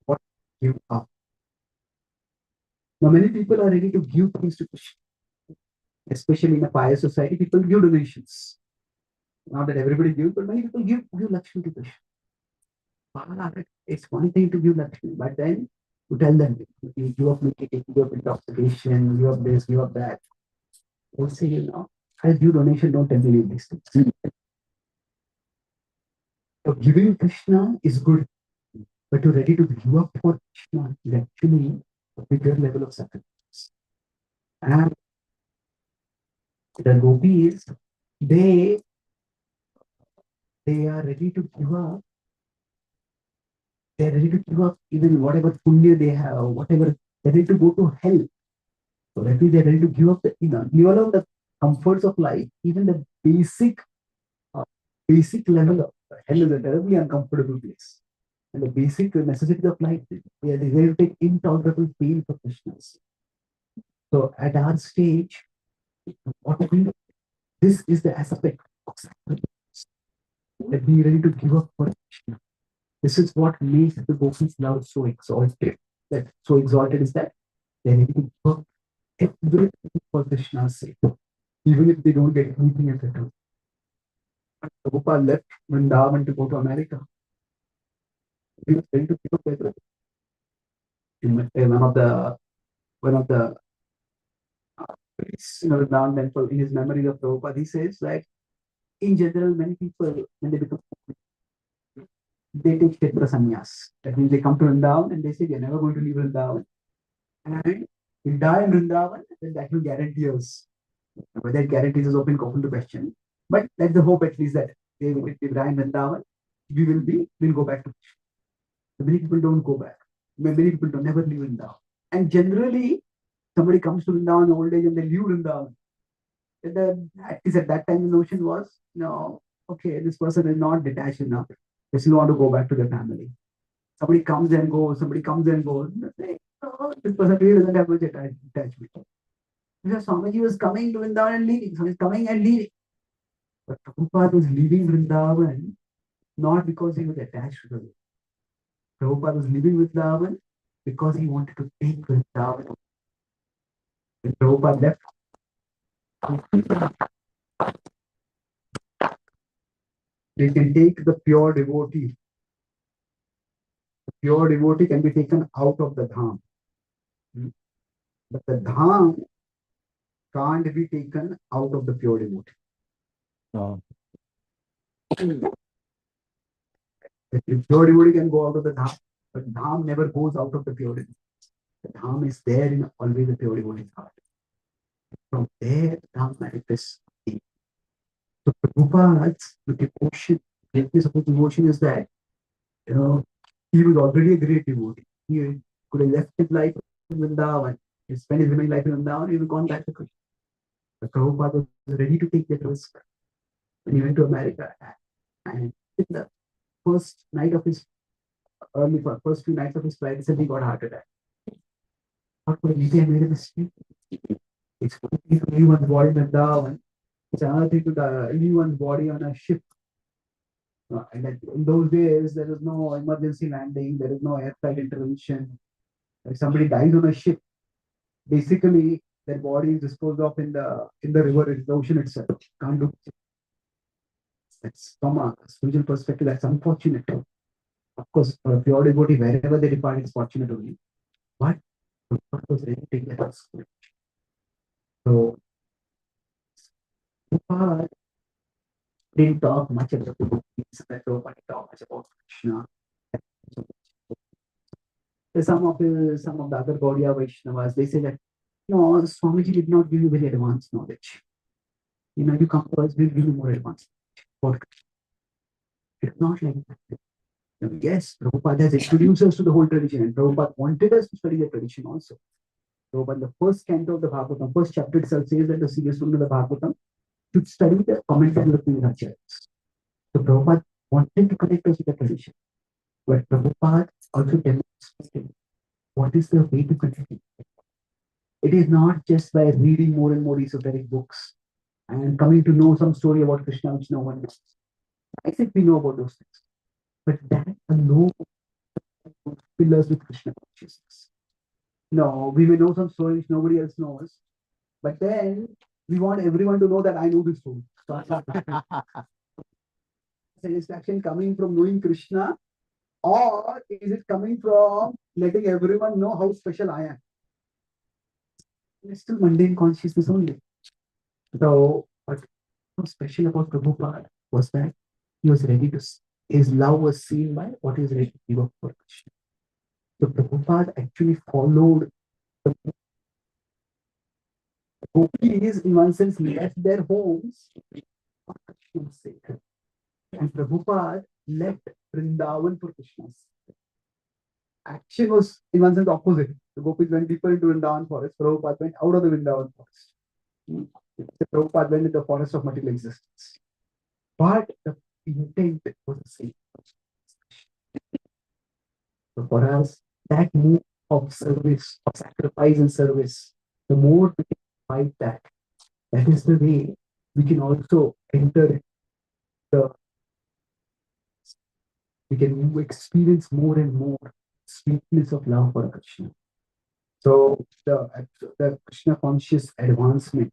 what we give up. Now, many people are ready to give things to Krishna. Especially in a pious society, people give donations. Not that everybody gives, but many people give Lakshmi to Krishna. It's one thing to give Lakshmi, but then to tell them, you give up nicotine, give up intoxication, give up this, give up that. They'll say, I'll give donation, don't tell me these things. So giving Krishna is good, but you're ready to give up for Krishna is actually a bigger level of sacrifice. And the gopis, they they are ready to give up. They're ready to give up even whatever punya they have, whatever they're ready to go to hell. So that means they're ready to give up give all of the comforts of life, even the uh, basic level of hell is a terribly uncomfortable place. And the basic necessity of life, they are ready to take intolerable pain for Krishna's. So at our stage, what we this is the aspect of sacrifice, that we are ready to give up for Krishna. This is what makes the gopis' love so exalted. That so exalted is that they're ready to give up everything for Krishna's sake, even if they don't get anything in return. Prabhupada left Vrindavan to go to America. He was ready to give up everything. In one of the Vrindavan temple, in his memory of Prabhupada, he says that in general, many people, when they become, they take Kshetra sannyas. That means they come to Vrindavan and they say they're never going to leave Vrindavan. And we die in Vrindavan, then that will guarantee us. Whether it guarantees is open to question. But that's the hope, at least, that they will be die in Vrindavan. We'll go back to Krishna. So many people don't go back. Many people don't never leave Vrindavan. And generally, somebody comes to Vrindavan in old age and they leave Vrindavan. At least at that time, the notion was, okay, this person is not detached enough. They still want to go back to their family. Somebody comes and goes. This person really doesn't have much attachment. Because Swamiji was coming to Vrindavan and leaving. So he's coming and leaving. But Prabhupada was leaving Vrindavan not because he was attached to the Lord. Prabhupada was leaving Vrindavan because he wanted to take Vrindavan. When Prabhupada left, they can take the pure devotee. The pure devotee can be taken out of the dham. But the dham can't be taken out of the pure devotee. Oh. The pure devotee can go out of the dham, but dham never goes out of the pure devotee. The dham is there in always the pure devotee's heart. From there, dham manifests. So Prabhupada's devotion, greatness of his devotion is that, he was already a great devotee. He could have left his life in Vrindavan, he spent his remaining life in Vrindavan, he would have gone back to Krishna. But Prabhupada was ready to take that risk when he went to America. And in the first few nights of his flight, he said he got a heart attack. Not for maybe I made a mistake. It's one thing to leave one's body in Vrindavan. It's another thing to leave one's body on a ship. And in those days, there is no emergency landing, there is no airflight intervention. If somebody dies on a ship, basically their body is disposed of in the river, in the ocean itself. Can't do it. That's from a spiritual perspective, that's unfortunate. Of course, for a pure devotee, wherever they depart, it's fortunate only. But Prabhupada was ready to take that risk. So Prabhupada didn't talk much about the devotees, Prabhupada didn't talk much about Krishna. Some of the other Gaudiya Vaishnavas, they say that, Swamiji did not give you very advanced knowledge. You come to us, we'll give you more advanced knowledge. It's not like that. Yes, Prabhupada has introduced us to the whole tradition, and Prabhupada wanted us to study the tradition also. Prabhupada, the first canto of the Bhagavatam, first chapter itself says that the serious student of the Bhagavatam should study the commentary of the Acharyas. So Prabhupada wanted to connect us with the tradition. But Prabhupada also demonstrated what is the way to connect it. It is not just by reading more and more esoteric books and coming to know some story about Krishna which no one knows. I think we know about those things. But that alone fill us with Krishna consciousness. No, we may know some stories nobody else knows, but then we want everyone to know that I know this story. Satisfaction coming from knowing Krishna Or is it coming from letting everyone know how special I am? It's still mundane consciousness only. So, what was special about Prabhupada was that he was ready to, his love was seen by what he was ready to give up for Krishna. So, Prabhupada actually followed the gopis, in one sense, left their homes for Krishna's sake. And Prabhupada left Vrindavan for Krishna's sake. Action was, in one sense, opposite. The gopis went deeper into Vrindavan forest, Prabhupada went out of the Vrindavan forest. Prabhupada went into the forest of material existence. But the intent was the same. So for us, that move of service, of sacrifice and service, the more we can fight that, that is the way we can also enter the, we can experience more and more sweetness of love for Krishna. So the Krishna conscious advancement,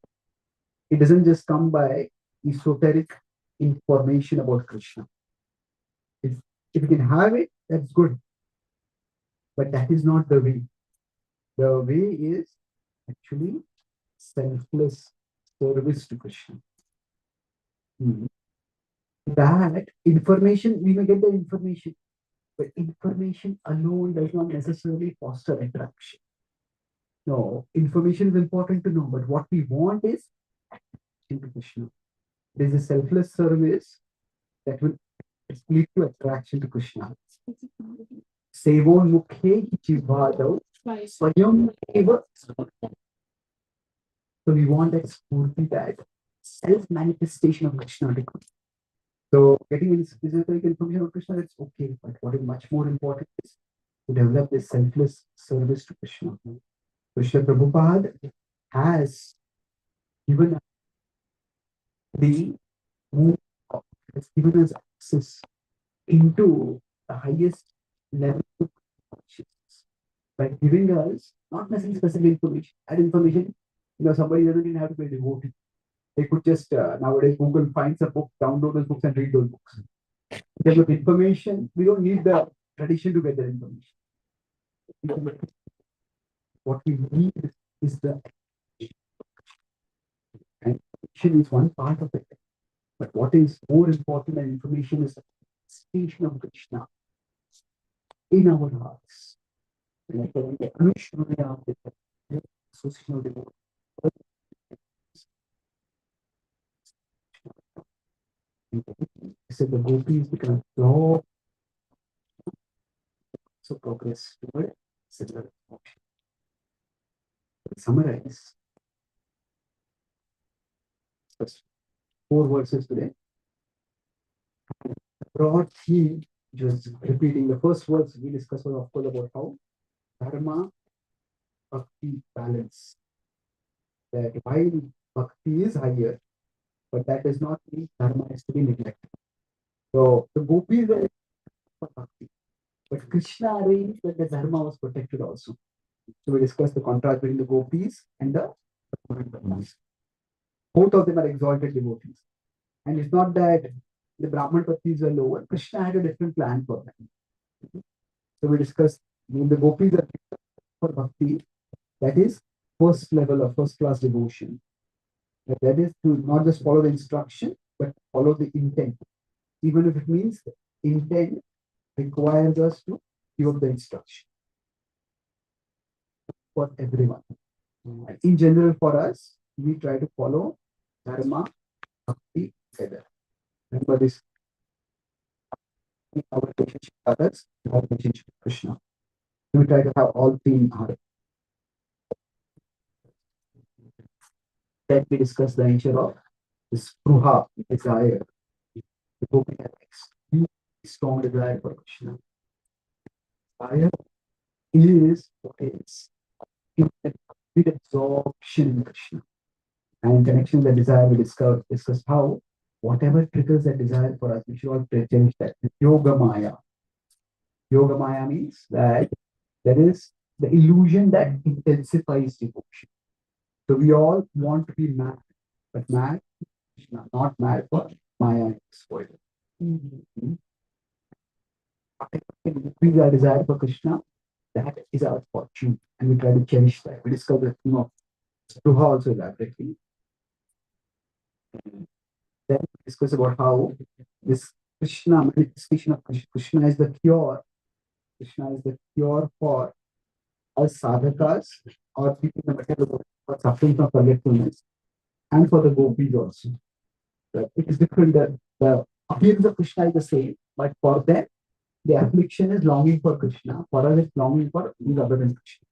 it doesn't just come by esoteric information about Krishna. If you can have it, that's good. But that is not the way. The way is actually selfless service to Krishna. That information, we may get the information, but information alone does not necessarily foster attraction. No, information is important to know, but what we want is attraction to Krishna. There is a selfless service that will lead to attraction to Krishna. Sevon mukhe jivadav swayam eva. So we want that spurti, that self-manifestation of Krishna. So getting in esoteric information of Krishna, that's okay. But what is much more important is to develop this selfless service to Krishna. Krishna Prabhupada has given us the has given us access into the highest level of consciousness by giving us not necessarily specific information. That information, somebody doesn't even have to be devoted. They could just nowadays Google finds a book, download those books, and read those books. In terms of information, we don't need the tradition to get the information. What we need is the and information is one part of it. But what is more important than information is the station of Krishna in our hearts. Like the association of the so the gopis become slow, so progress toward similar motion. To summarize, first 4 verses today. The broad theme, just repeating the first words we discussed was of course about how dharma, bhakti balance. That while bhakti is higher, but that does not mean dharma is to be neglected. So the gopis were for bhakti, but Krishna arranged that the dharma was protected also. So we discussed the contrast between the gopis and the Brahmanas. Both of them are exalted devotees. And it's not that the Brahman Patnis were lower. Krishna had a different plan for them. So we discussed when the gopis are for bhakti, that is first level of first class devotion. That is to not just follow the instruction, but follow the intent. Even if it means the intent requires us to give up the instruction for everyone. And in general, for us, we try to follow dharma, bhakti together. Remember this: our relationship with others, our relationship with Krishna. We try to have all three in heart. Then we discuss the nature of this spruha, desire. The book has extremely strong desire for Krishna. Desire is what is complete absorption in Krishna. And in connection with the desire, we discuss how whatever triggers that desire for us, we should all change that. Yoga Maya. Yoga Maya means that there is the illusion that intensifies devotion. So we all want to be mad, but mad, not mad for Maya in this world. increase our desire for Krishna, that is our fortune, and we try to cherish that. We discuss the theme of Spruha also elaborately. Then we discuss about how this Krishna, manifestation of Krishna is the cure. Krishna is the cure for us sadhakas or people in the material world who are suffering from forgetfulness, and for the gopis also. But it is different that the appearance of Krishna is the same, but for them, the affliction is longing for Krishna. For us, it's longing for things other than Krishna.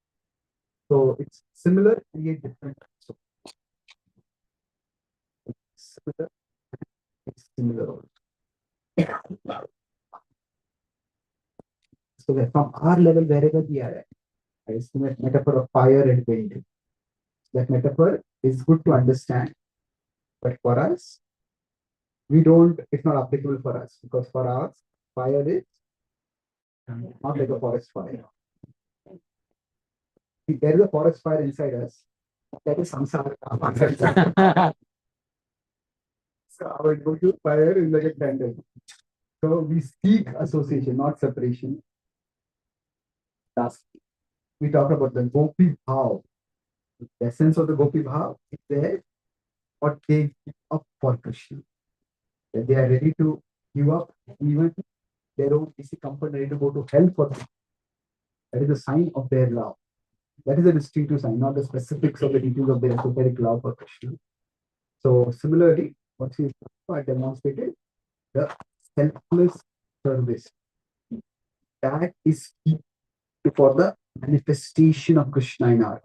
So it's similar and yet different. So it's similar, it's similar also. So that from our level, wherever we are at, I estimate metaphor of fire and wind. That metaphor is good to understand, but for us, we don't, it's not applicable for us because for us, fire is not like a forest fire. If there is a forest fire inside us, that is samsara. So our go-to fire is like a candle. So we seek association, not separation. Lastly, we talk about the Gopi Bhav. The essence of the Gopi Bhav is there, what they give up for Krishna. That they are ready to give up even their own basic comfort, ready to go to hell for them. That is a sign of their love. That is a distinctive sign, not the specifics of the details of their esoteric love for Krishna. So similarly, what she demonstrated, the selfless service. That is key for the manifestation of Krishna in our heart.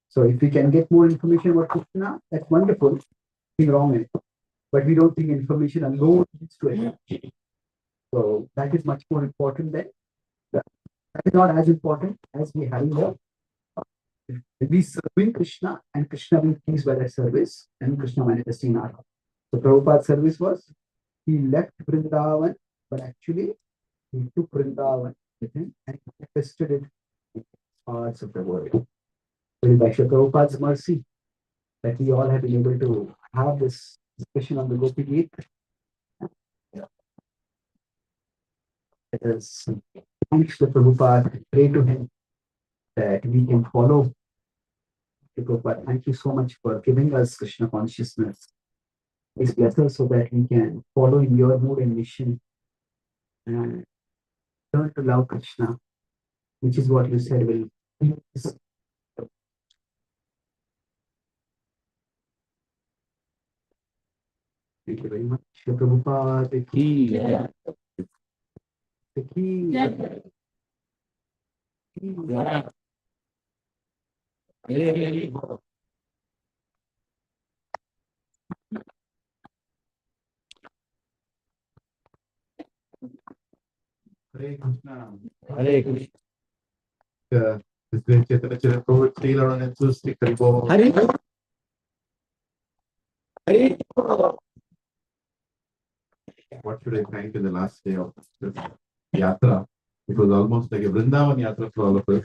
So if we can get more information about Krishna, that's wonderful. Nothing wrong in it. But we don't think information alone leads to anything. So that is much more important than that is not as important as we having the we serving Krishna and Krishna being pleased by that service and Krishna manifesting in our heart. So Prabhupada's service was he left Vrindavan, but actually he took Vrindavan with him and manifested it in parts of the world. So it's actually Prabhupada's mercy that we all have been able to have this discussion on the Gopi Geet. Let us thank the Prabhupada, pray to him that we can follow the Prabhupada. Thank you so much for giving us Krishna consciousness. Please bless us so that we can follow in your mood and mission and learn to love Krishna, which is what you said will please. Thank you very much. Prabhupada ki Yeah. ki. Yeah. Yeah. Hare Krishna. Hare Krishna. This great Chaitanya Charitamrita Sri Lanka Sri Karibo. Hare Hare. What should I thank in the last day of this yatra? It was almost like a Vrindavan yatra for all of us.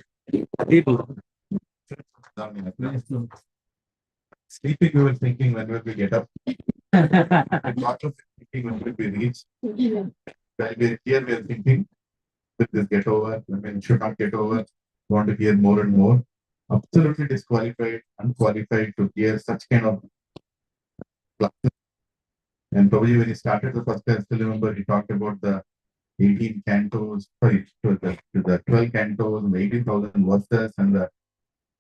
Sleeping, we were thinking when will we get up? And lots of thinking when will we reach? While we're here, we're thinking, will this get over? I mean, should not get over. Want to hear more and more. Absolutely disqualified, unqualified to hear such kind of classes. And probably when he started the first, I still remember he talked about the 18 cantos, sorry, to the 12 cantos and the 18,000 verses and the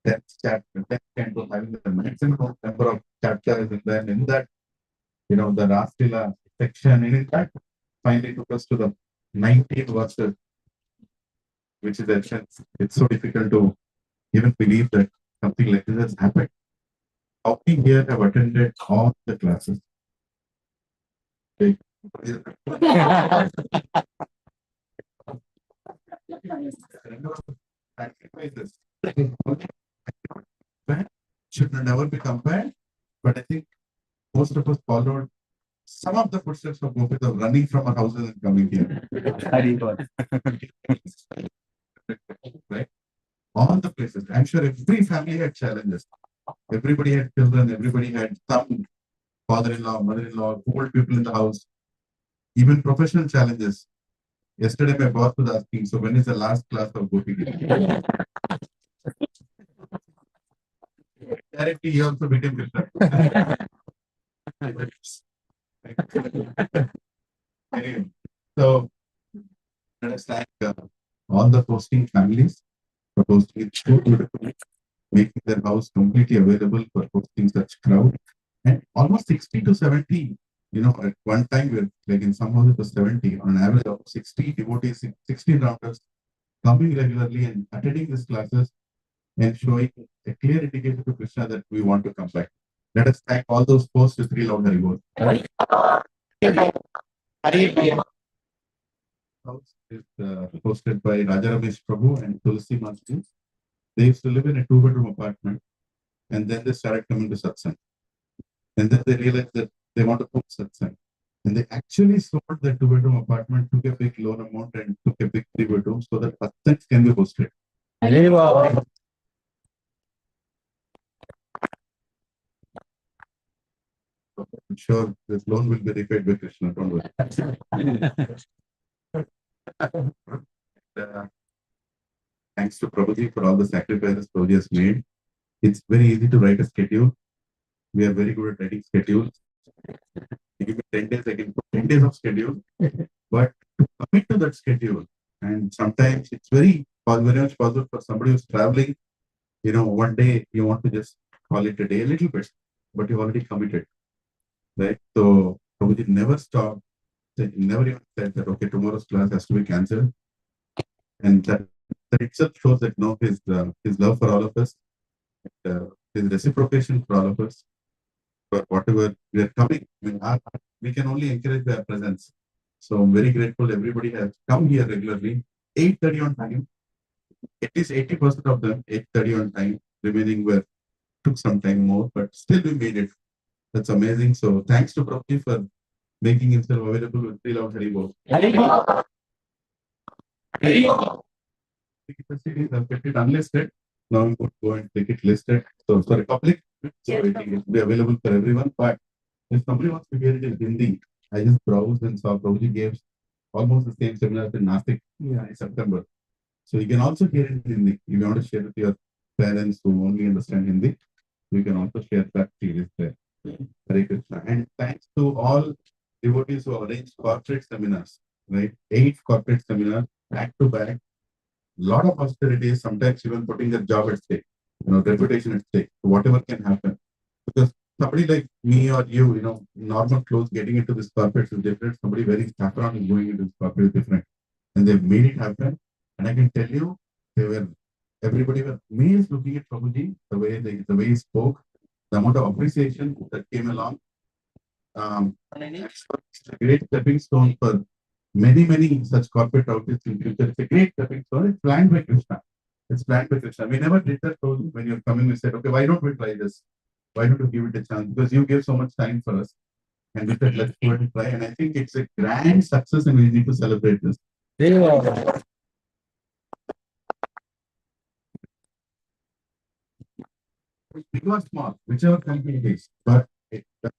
10th chapter, 10th canto having the maximum number of chapters, and then in that, the Rasila section, and in fact, finally took us to the 19 verses, which is it's so difficult to even believe that something like this has happened. How many here have attended all the classes? Sacrifices should never be compared, but I think most of us followed some of the footsteps of Gopis of running from our houses and coming here. Right? All the places. I'm sure every family had challenges. Everybody had children, everybody had some father-in-law, mother-in-law, old people in the house, even professional challenges. Yesterday, my boss was asking, so when is the last class of Gopi? Directly, he also became Krishna. Anyway, so let us thank all the hosting families for hosting it so beautifully, making their house completely available for hosting such crowd. And almost 60 to 70, at one time, we were like in some houses it was 70, on an average of 60 devotees, 16 rounders coming regularly and attending these classes and showing a clear indication to Krishna that we want to come back. Let us thank all those hosts with 3 loud Haribol. House is hosted by Raja Ramesh Prabhu and Tulsi Masters. They used to live in a 2-bedroom apartment and then they started coming to satsang. And then they realized that they want to put satsang. And they actually sold their 2-bedroom apartment, took a big loan amount and took a big 3-bedroom so that satsangs can be hosted. I'm sure this loan will be repaid by Krishna. Don't worry. Thanks to Prabhuji for all the sacrifices Prabhuji has made. It's very easy to write a schedule. We are very good at writing schedules. You give me 10 days, I can put 10 days of schedule. But to commit to that schedule, and sometimes it's very much possible for somebody who's traveling, one day you want to just call it a day a little bit, but you've already committed, right? So Prabhuji never stopped, never even said that, okay, tomorrow's class has to be cancelled. And that itself shows that, his love for all of us, his reciprocation for all of us, for whatever we are coming. I mean, we can only encourage their presence. So I'm very grateful everybody has come here regularly, 8:30 on time. At least 80% of them, 8:30 on time. Remaining took some time more, but still we made it. That's amazing. So thanks to Prabhuji for making himself available with 3 loud Haribol. Ticket facilities, I've kept it unlisted. Now I'm going to go and take it listed. So sorry, public. So it will be available for everyone. But if somebody wants to hear it in Hindi, I just browsed and saw Prabhuji gave almost the same seminars in Nashik in September. So you can also hear it in Hindi. If you want to share with your parents who only understand Hindi, you can also share that series there. Hare Krishna. And thanks to all devotees who arranged corporate seminars, right? 8 corporate seminars back to back. Lot of austerities, sometimes even putting their job at stake, reputation at stake, whatever can happen. Because somebody like me or you, normal clothes getting into this corporate is different. Somebody wearing saffron and going into this corporate is different. And they've made it happen. And I can tell you, everybody was amazed looking at Prabhuji, the way he spoke, the amount of appreciation that came along. It's a great stepping stone for many such corporate outfits in future. It's a great stepping stone. It's planned by Krishna. It's planned by Krishna. We never did that. When you're coming, we said, okay, why don't we try this? Why don't you give it a chance? Because you gave so much time for us. And we said, let's go and try. And I think it's a grand success and we need to celebrate this. Big or small, whichever company it is. But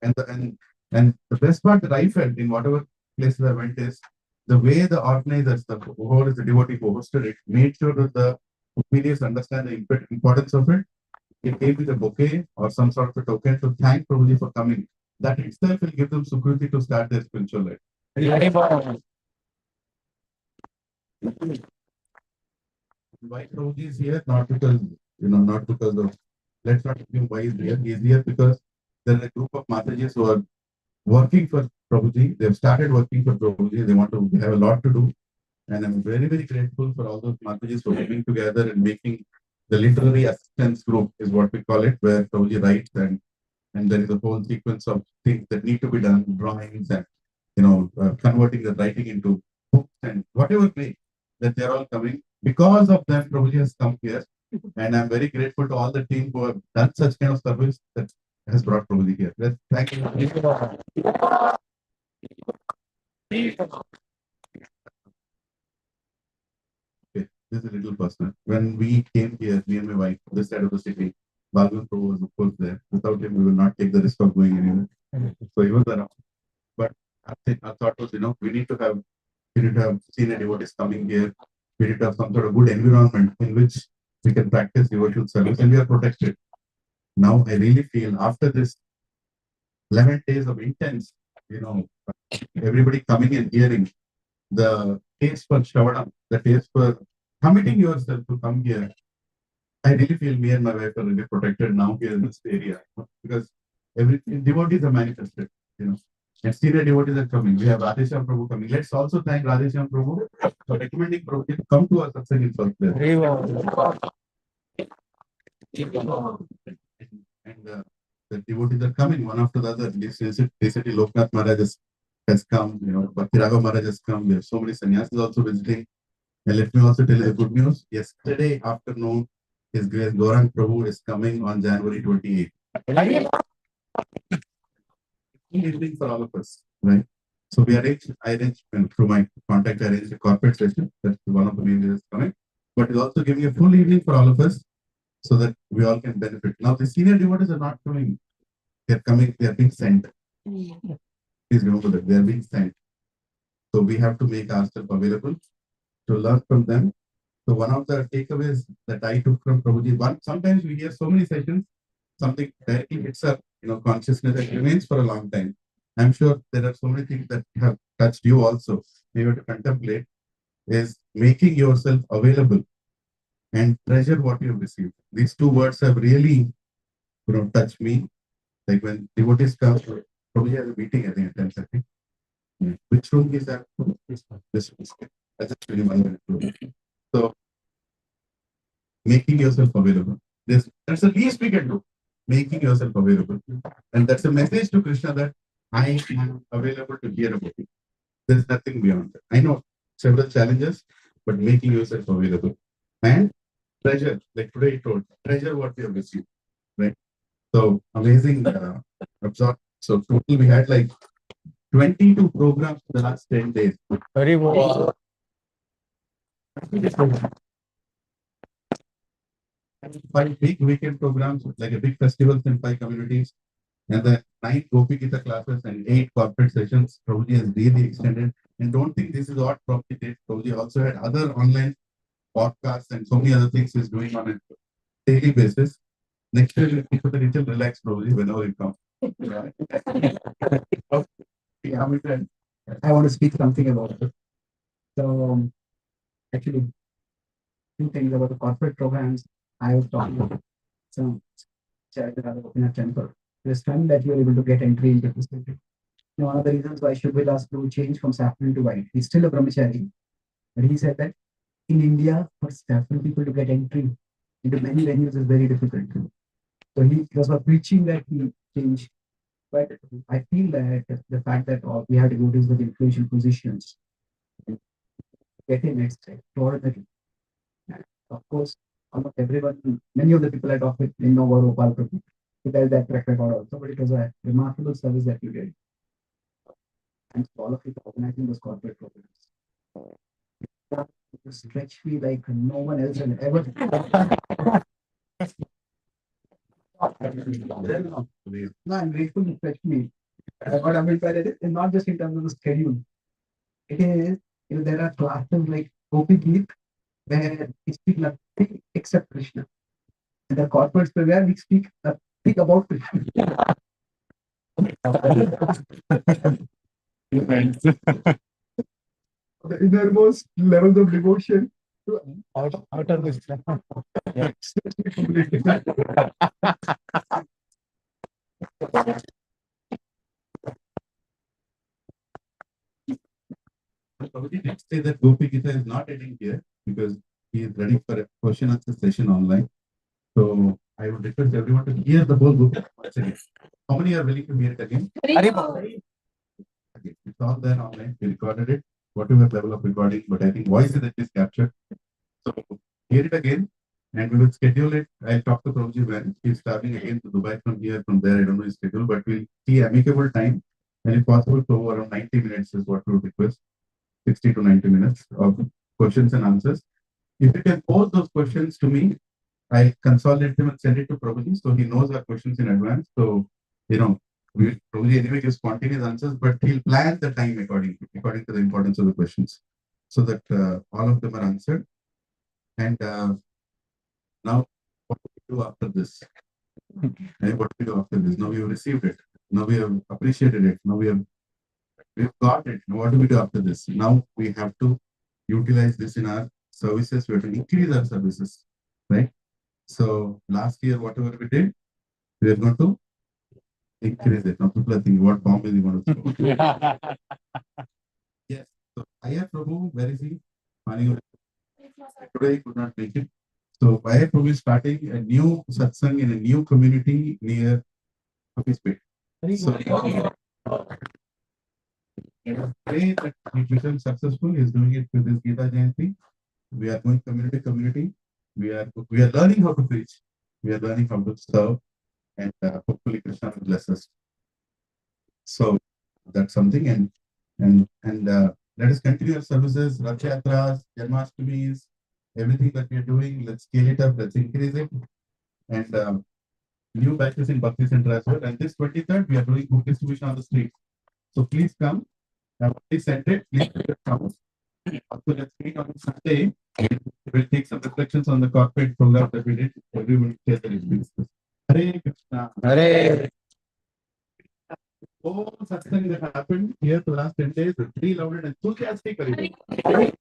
and the best part that I felt in whatever places I went is the way the organizers, whoever is the devotee who hosted it, made sure that the superiors understand the importance of it. It came with a bouquet or some sort of a token to thank Prabhuji for coming. That itself will give them sukriti to start their spiritual life. Why Prabhuji is here? Not because, not because of, let's not assume why he's here. He's here because there is a group of Matajis who are working for Prabhuji. They've started working for Prabhuji. They have a lot to do. And I'm very grateful for all those Matajis for coming together and making the literary assistance group is what we call it, where Prabhuji writes and there is a whole sequence of things that need to be done, drawings and, converting the writing into books and whatever way that they're all coming. Because of them, Prabhuji has come here. And I'm very grateful to all the team who have done such kind of service that has brought Prabhuji here. Thank you. Okay, this is a little personal. When we came here, me and my wife, this side of the city, Balgan Prabhu was of course there. Without him, we will not take the risk of going anywhere. So he was around. But our thought was, we need to have We need to have senior devotees coming here. We need to have some sort of good environment in which we can practice devotional service and we are protected. Now I really feel after this 11 days of intense, everybody coming and hearing the taste for Shravana, the taste for committing yourself to come here. I really feel me and my wife are really protected now here in this area because every devotees are manifested, and senior devotees are coming. We have Radhesham Prabhu coming. Let's also thank Radhesham Prabhu for recommending Prabhu to come to our satsang in first place. And the devotees are coming one after the other. Recently, Loknath Maharaj has come, Bhakti Raghav Maharaj has come. We have so many sannyasis also visiting. And let me also tell you good news. Yesterday afternoon, His Grace Gaurang Prabhu is coming on January 28th. Evening for all of us, right? So I arranged through my contact, I arranged a corporate session. That's one of the main reasons coming. But it's also giving a full evening for all of us so that we all can benefit. Now, the senior devotees are not coming. They're coming, they're being sent. Please remember that they're being sent. So we have to make ourselves available to learn from them. So one of the takeaways that I took from Prabhuji, sometimes we hear so many sessions, something directly hits our consciousness that remains for a long time. I'm sure there are so many things that have touched you also. You have to contemplate is making yourself available and treasure what you have received. These two words have really, touched me. Like when devotees come, Prabhuji has a meeting, I think, at 10:30. Which room is that? This one. That's actually 1 minute. So, making yourself available. That's the least we can do. Making yourself available. And that's a message to Krishna that I am available to hear about it. There's nothing beyond that. I know several challenges, but making yourself available. And treasure, like today he told, treasure what you have received. Right? So amazing absorb. So total we had like 22 programs in the last 10 days. Very well. 5 big weekend programs, like a big festival in 5 communities, and then 9 Gopi Gita classes and 8 corporate sessions. Prabhuji has really extended. And don't think this is what Prabhuji did. Prabhuji also had other online podcasts and so many other things he's doing on a daily basis. Next year, we'll keep a little relaxed, Prabhuji, whenever you come. Yeah, I want to speak something about it. So, actually, two things about the corporate programs. I was talking about some charity in a temple. It's time that you're able to get entry into this country. One of the reasons why Shubhidas to change from saffron to white. He's still a brahmachari, but he said that in India, for saffron people to get entry into many venues is very difficult. So he was preaching that he changed. But I feel that the fact that we have devotees with influential positions get in extraordinary. Of course, almost everyone, many of the people I talk with, they know about Gopal Prabhu. He does that track record also, but it was a remarkable service that you did. And all of you for organizing those corporate programs. You stretch me like no one else has ever. No, I'm grateful to stretch me. What I mean by that is not just in terms of the schedule. It is, there are classes like Gopi Geet, where we speak nothing except Krishna. And the corporates where we speak nothing about Krishna. The innermost levels of devotion Out of this. Yeah. Prabhuji did say that Gopi Gita is not ending here because he is ready for a question answer session online. So I would request everyone to hear the whole book once again. How many are willing to hear it again? It's all there online. We recorded it, whatever level of recording, but I think voice is at least captured. So hear it again, and we will schedule it. I'll talk to Prabhuji when he's traveling again to Dubai from here, from there. I don't know his schedule, but we'll see amicable time, and if possible, so around 90 minutes is what we would request. 60 to 90 minutes of questions and answers. If you can pose those questions to me, I'll consolidate them and send it to Prabhuji so he knows our questions in advance. So, We probably anyway give spontaneous answers, but he'll plan the time according to the importance of the questions, so that all of them are answered. And now, what do we do after this? And what do we do after this? Now we have received it. Now we have appreciated it. Now we've got it. Now what do we do after this? Now we have to utilize this in our services. We have to increase our services, right? So last year, whatever we did, we are going to increase it. Now people are thinking, what bomb is he going to throw? Yes. So Aya Prabhu, where is he? Today he could not make it. So Aya Prabhu is starting a new satsang in a new community near his pet. So pray that he becomes successful. He is doing it with this Gita Jayanti. We are going community. We are learning how to preach. We are learning how to serve, and hopefully Krishna will bless us. So that's something, and let us continue our services, Rath Yatras, Janmashtamis, everything that we are doing. Let's scale it up. Let's increase it, and new batches in Bhakti Center as well. And this 23rd, we are doing book distribution on the street. So please come. I've already sent it. Please come. Also, let's meet on Sunday. We'll take some reflections on the corporate program that we did. Everyone share their experiences. Hare Krishna. Hare. All such things that happened here for the last 10 days, the three loud and enthusiastic. Hare.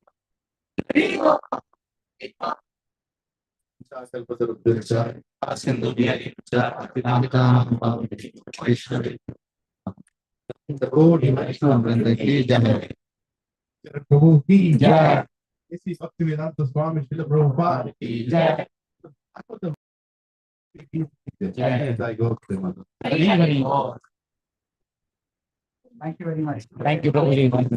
The road Vaishnava ki jai. Prabhu ki Jai. This is Bhaktivedanta Swami Srila Prabhupada ki Jai. Jai. I go to the mother. Hare Hare. Thank you very much. Thank you, Prabhuji.